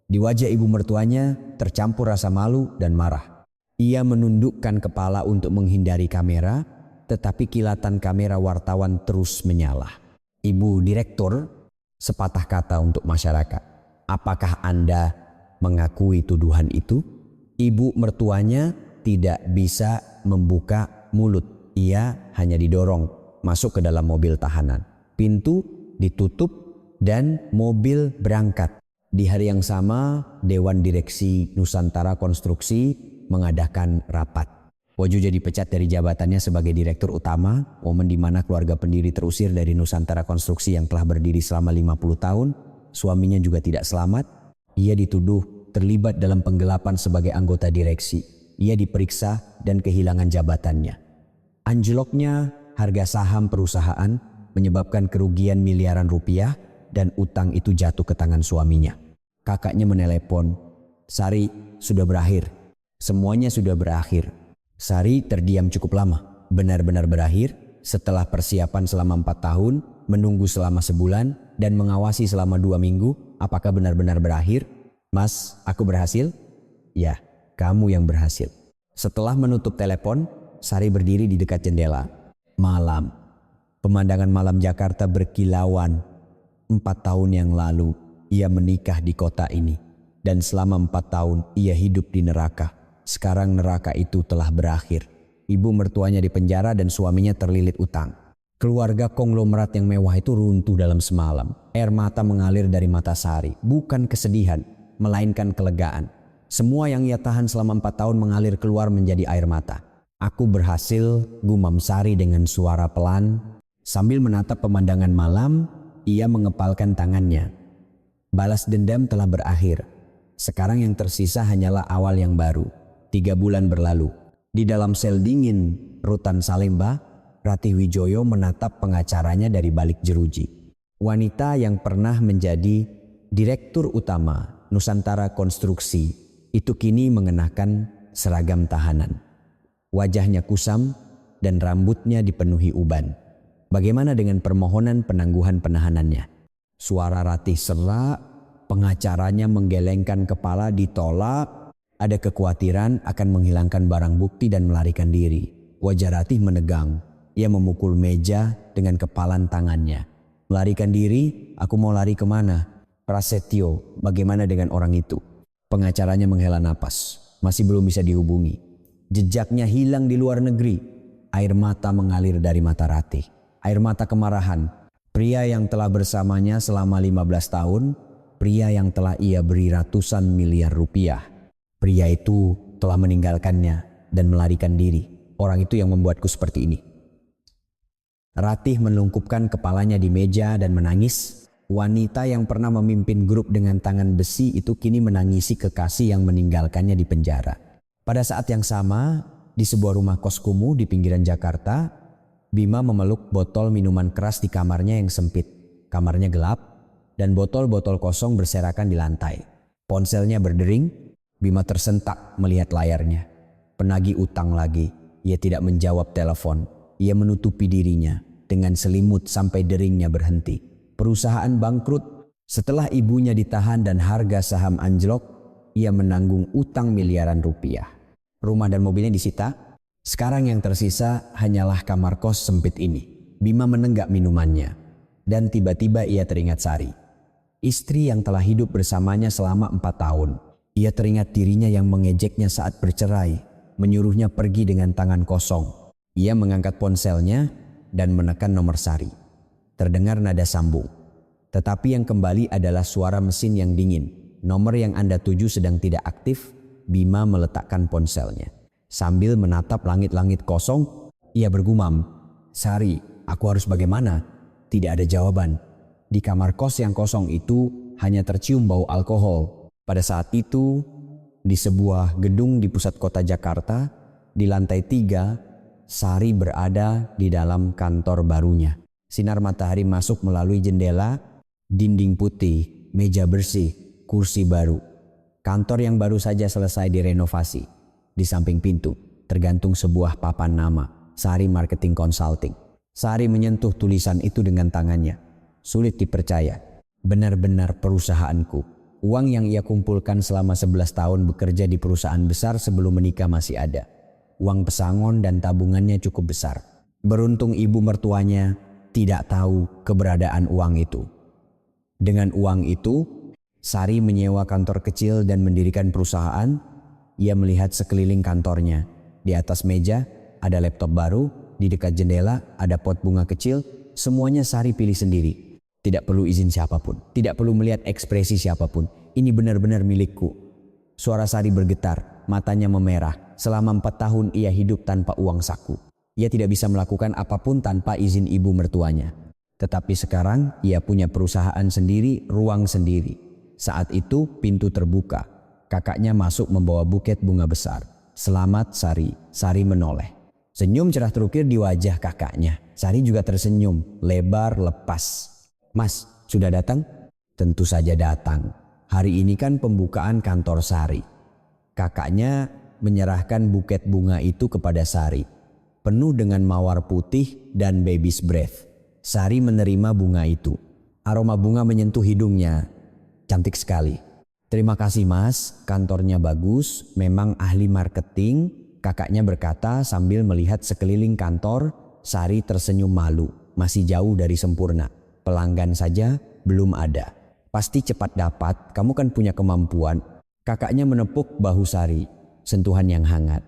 Di wajah ibu mertuanya tercampur rasa malu dan marah. Ia menundukkan kepala untuk menghindari kamera, tetapi kilatan kamera wartawan terus menyala. Ibu Direktur, sepatah kata untuk masyarakat. Apakah Anda mengakui tuduhan itu? Ibu mertuanya tidak bisa membuka mulut. Ia hanya didorong masuk ke dalam mobil tahanan. Pintu ditutup dan mobil berangkat. Di hari yang sama, Dewan Direksi Nusantara Konstruksi mengadakan rapat. Wojuja dipecat dari jabatannya sebagai direktur utama, momen di mana keluarga pendiri terusir dari Nusantara Konstruksi yang telah berdiri selama 50 tahun. Suaminya juga tidak selamat. Ia dituduh terlibat dalam penggelapan sebagai anggota direksi. Ia diperiksa dan kehilangan jabatannya. Anjloknya harga saham perusahaan menyebabkan kerugian miliaran rupiah dan utang itu jatuh ke tangan suaminya. Kakaknya menelepon, "Sari, sudah berakhir. Semuanya sudah berakhir." Sari terdiam cukup lama. Benar-benar berakhir setelah persiapan selama 4 tahun, menunggu selama sebulan, dan mengawasi selama 2 minggu. Apakah benar-benar berakhir? Mas, aku berhasil? Ya, kamu yang berhasil. Setelah menutup telepon, Sari berdiri di dekat jendela. Malam. Pemandangan malam Jakarta berkilauan. 4 tahun yang lalu, ia menikah di kota ini. Dan selama 4 tahun, ia hidup di neraka. Sekarang neraka itu telah berakhir. Ibu mertuanya dipenjara dan suaminya terlilit utang. Keluarga konglomerat yang mewah itu runtuh dalam semalam. Air mata mengalir dari mata Sari. Bukan kesedihan, melainkan kelegaan. Semua yang ia tahan selama 4 tahun mengalir keluar menjadi air mata. Aku berhasil, gumam Sari dengan suara pelan. Sambil menatap pemandangan malam, ia mengepalkan tangannya. Balas dendam telah berakhir. Sekarang yang tersisa hanyalah awal yang baru. 3 bulan berlalu. Di dalam sel dingin Rutan Salemba, Ratih Wijoyo menatap pengacaranya dari balik jeruji. Wanita yang pernah menjadi Direktur Utama Nusantara Konstruksi itu kini mengenakan seragam tahanan. Wajahnya kusam dan rambutnya dipenuhi uban. Bagaimana dengan permohonan penangguhan penahanannya? Suara Ratih serak, pengacaranya menggelengkan kepala ditolak. Ada kekhawatiran akan menghilangkan barang bukti dan melarikan diri. Wajah Ratih menegang. Ia memukul meja dengan kepalan tangannya. Melarikan diri? Aku mau lari kemana? Prasetyo, bagaimana dengan orang itu? Pengacaranya menghela napas. Masih belum bisa dihubungi. Jejaknya hilang di luar negeri. Air mata mengalir dari mata Ratih. Air mata kemarahan. Pria yang telah bersamanya selama 15 tahun. Pria yang telah ia beri ratusan miliar rupiah. Pria itu telah meninggalkannya dan melarikan diri. Orang itu yang membuatku seperti ini. Ratih menelungkupkan kepalanya di meja dan menangis. Wanita yang pernah memimpin grup dengan tangan besi itu kini menangisi kekasih yang meninggalkannya di penjara. Pada saat yang sama, di sebuah rumah kos kumuh di pinggiran Jakarta, Bima memeluk botol minuman keras di kamarnya yang sempit. Kamarnya gelap dan botol-botol kosong berserakan di lantai. Ponselnya berdering. Bima tersentak melihat layarnya. Penagih utang lagi. Ia tidak menjawab telepon. Ia menutupi dirinya dengan selimut sampai deringnya berhenti. Perusahaan bangkrut. Setelah ibunya ditahan dan harga saham anjlok, ia menanggung utang miliaran rupiah. Rumah dan mobilnya disita. Sekarang yang tersisa hanyalah kamar kos sempit ini. Bima menenggak minumannya. Dan tiba-tiba ia teringat Sari. Istri yang telah hidup bersamanya selama 4 tahun. Ia teringat dirinya yang mengejeknya saat bercerai, menyuruhnya pergi dengan tangan kosong. Ia mengangkat ponselnya dan menekan nomor Sari. Terdengar nada sambung. Tetapi yang kembali adalah suara mesin yang dingin. Nomor yang Anda tuju sedang tidak aktif. Bima meletakkan ponselnya. Sambil menatap langit-langit kosong, ia bergumam, "Sari, aku harus bagaimana?" Tidak ada jawaban. Di kamar kos yang kosong itu hanya tercium bau alkohol. Pada saat itu, di sebuah gedung di pusat kota Jakarta, di lantai 3, Sari berada di dalam kantor barunya. Sinar matahari masuk melalui jendela, dinding putih, meja bersih, kursi baru. Kantor yang baru saja selesai direnovasi. Di samping pintu, tergantung sebuah papan nama, Sari Marketing Consulting. Sari menyentuh tulisan itu dengan tangannya. Sulit dipercaya, benar-benar perusahaanku. Uang yang ia kumpulkan selama 11 tahun bekerja di perusahaan besar sebelum menikah masih ada. Uang pesangon dan tabungannya cukup besar. Beruntung ibu mertuanya tidak tahu keberadaan uang itu. Dengan uang itu, Sari menyewa kantor kecil dan mendirikan perusahaan. Ia melihat sekeliling kantornya. Di atas meja ada laptop baru, di dekat jendela ada pot bunga kecil. Semuanya Sari pilih sendiri. Tidak perlu izin siapapun, tidak perlu melihat ekspresi siapapun. Ini benar-benar milikku. Suara Sari bergetar, matanya memerah. Selama 4 tahun ia hidup tanpa uang saku. Ia tidak bisa melakukan apapun tanpa izin ibu mertuanya. Tetapi sekarang ia punya perusahaan sendiri, ruang sendiri. Saat itu pintu terbuka. Kakaknya masuk membawa buket bunga besar. "Selamat Sari." Sari menoleh. Senyum cerah terukir di wajah kakaknya. Sari juga tersenyum, lebar lepas. "Mas, sudah datang?" "Tentu saja datang. Hari ini kan pembukaan kantor Sari." Kakaknya menyerahkan buket bunga itu kepada Sari. Penuh dengan mawar putih dan baby's breath. Sari menerima bunga itu. Aroma bunga menyentuh hidungnya. Cantik sekali. Terima kasih mas, kantornya bagus, memang ahli marketing, kakaknya berkata sambil melihat sekeliling kantor. Sari tersenyum malu, masih jauh dari sempurna. Pelanggan saja belum ada. Pasti cepat dapat, kamu kan punya kemampuan. Kakaknya menepuk bahu Sari, sentuhan yang hangat.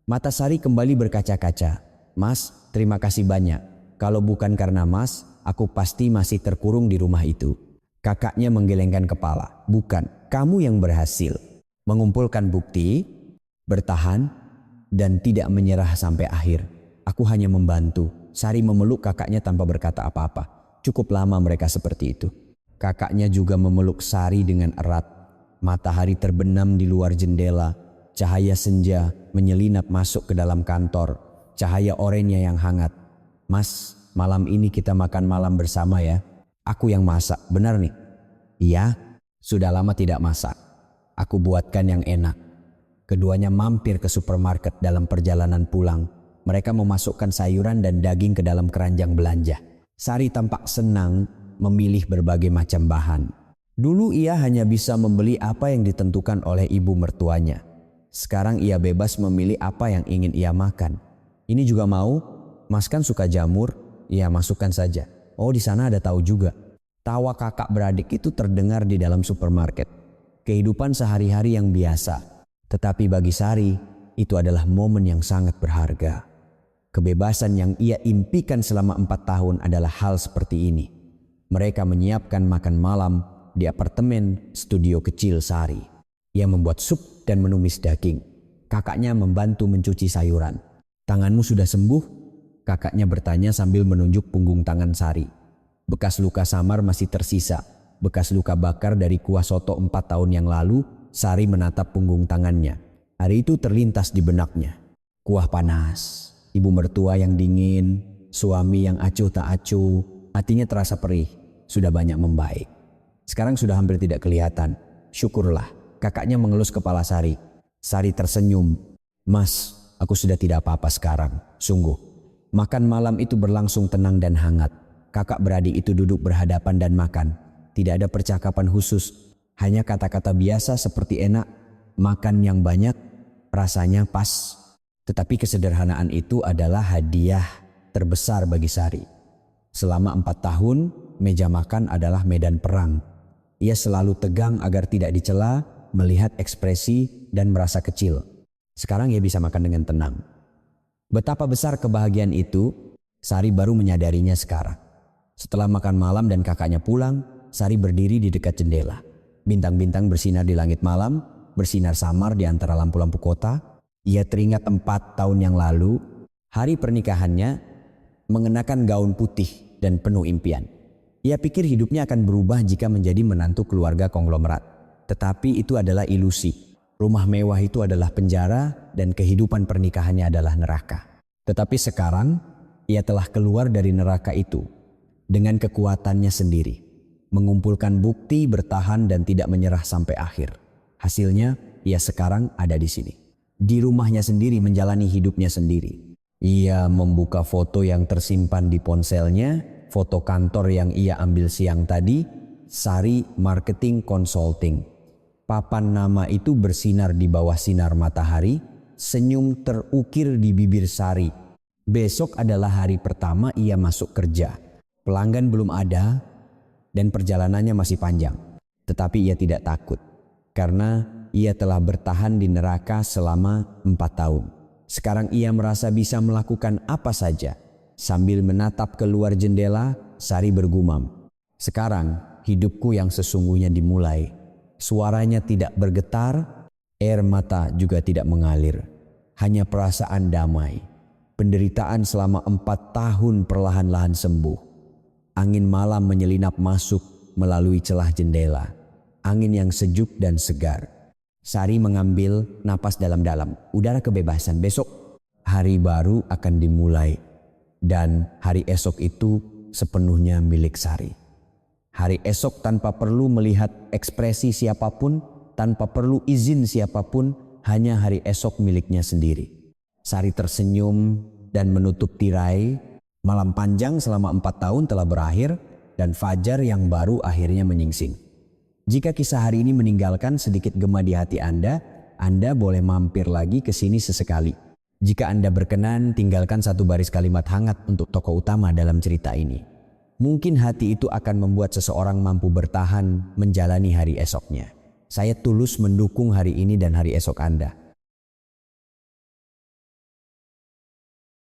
Mata Sari kembali berkaca-kaca. Mas, terima kasih banyak. Kalau bukan karena mas, aku pasti masih terkurung di rumah itu. Kakaknya menggelengkan kepala. Bukan, kamu yang berhasil mengumpulkan bukti, bertahan, dan tidak menyerah sampai akhir. Aku hanya membantu. Sari memeluk kakaknya tanpa berkata apa-apa. Cukup lama mereka seperti itu. Kakaknya juga memeluk Sari dengan erat. Matahari terbenam di luar jendela. Cahaya senja menyelinap masuk ke dalam kantor. Cahaya oranye yang hangat. Mas, malam ini kita makan malam bersama ya. Aku yang masak, benar nih? Iya, sudah lama tidak masak. Aku buatkan yang enak. Keduanya mampir ke supermarket dalam perjalanan pulang. Mereka memasukkan sayuran dan daging ke dalam keranjang belanja. Sari tampak senang memilih berbagai macam bahan. Dulu ia hanya bisa membeli apa yang ditentukan oleh ibu mertuanya. Sekarang ia bebas memilih apa yang ingin ia makan. Ini juga mau, mas kan suka jamur, ya masukkan saja. Oh di sana ada tahu juga. Tawa kakak beradik itu terdengar di dalam supermarket. Kehidupan sehari-hari yang biasa. Tetapi bagi Sari, itu adalah momen yang sangat berharga. Kebebasan yang ia impikan selama 4 tahun adalah hal seperti ini. Mereka menyiapkan makan malam di apartemen studio kecil Sari. Ia membuat sup dan menumis daging. Kakaknya membantu mencuci sayuran. Tanganmu sudah sembuh? Kakaknya bertanya sambil menunjuk punggung tangan Sari. Bekas luka samar masih tersisa. Bekas luka bakar dari kuah soto 4 tahun yang lalu. Sari menatap punggung tangannya. Hari itu terlintas di benaknya. Kuah panas, ibu mertua yang dingin, suami yang acuh tak acuh. Hatinya terasa perih, sudah banyak membaik. Sekarang sudah hampir tidak kelihatan. Syukurlah, kakaknya mengelus kepala Sari. Sari tersenyum. Mas, aku sudah tidak apa-apa sekarang, sungguh. Makan malam itu berlangsung tenang dan hangat. Kakak beradik itu duduk berhadapan dan makan. Tidak ada percakapan khusus, hanya kata-kata biasa seperti enak, makan yang banyak, rasanya pas. Tetapi kesederhanaan itu adalah hadiah terbesar bagi Sari. Selama 4 tahun, meja makan adalah medan perang. Ia selalu tegang agar tidak dicela, melihat ekspresi dan merasa kecil. Sekarang ia bisa makan dengan tenang. Betapa besar kebahagiaan itu, Sari baru menyadarinya sekarang. Setelah makan malam dan kakaknya pulang, Sari berdiri di dekat jendela. Bintang-bintang bersinar di langit malam, bersinar samar di antara lampu-lampu kota. Ia teringat 4 tahun yang lalu, hari pernikahannya, mengenakan gaun putih dan penuh impian. Ia pikir hidupnya akan berubah jika menjadi menantu keluarga konglomerat. Tetapi itu adalah ilusi. Rumah mewah itu adalah penjara dan kehidupan pernikahannya adalah neraka. Tetapi sekarang, ia telah keluar dari neraka itu dengan kekuatannya sendiri. Mengumpulkan bukti, bertahan dan tidak menyerah sampai akhir. Hasilnya, ia sekarang ada di sini. Di rumahnya sendiri menjalani hidupnya sendiri. Ia membuka foto yang tersimpan di ponselnya, foto kantor yang ia ambil siang tadi, Sari Marketing Consulting. Papan nama itu bersinar di bawah sinar matahari, senyum terukir di bibir Sari. Besok adalah hari pertama ia masuk kerja. Pelanggan belum ada dan perjalanannya masih panjang. Tetapi ia tidak takut karena ia telah bertahan di neraka selama 4 tahun. Sekarang ia merasa bisa melakukan apa saja. Sambil menatap keluar jendela, Sari bergumam. Sekarang hidupku yang sesungguhnya dimulai. Suaranya tidak bergetar, air mata juga tidak mengalir. Hanya perasaan damai. Penderitaan selama 4 tahun perlahan-lahan sembuh. Angin malam menyelinap masuk melalui celah jendela. Angin yang sejuk dan segar. Sari mengambil napas dalam-dalam. Udara kebebasan. Besok hari baru akan dimulai. Dan hari esok itu sepenuhnya milik Sari. Hari esok tanpa perlu melihat ekspresi siapapun, tanpa perlu izin siapapun, hanya hari esok miliknya sendiri. Sari tersenyum dan menutup tirai. Malam panjang selama 4 tahun telah berakhir dan fajar yang baru akhirnya menyingsing. Jika kisah hari ini meninggalkan sedikit gema di hati Anda boleh mampir lagi ke sini sesekali. Jika Anda berkenan, tinggalkan satu baris kalimat hangat untuk tokoh utama dalam cerita ini. Mungkin hati itu akan membuat seseorang mampu bertahan menjalani hari esoknya. Saya tulus mendukung hari ini dan hari esok Anda.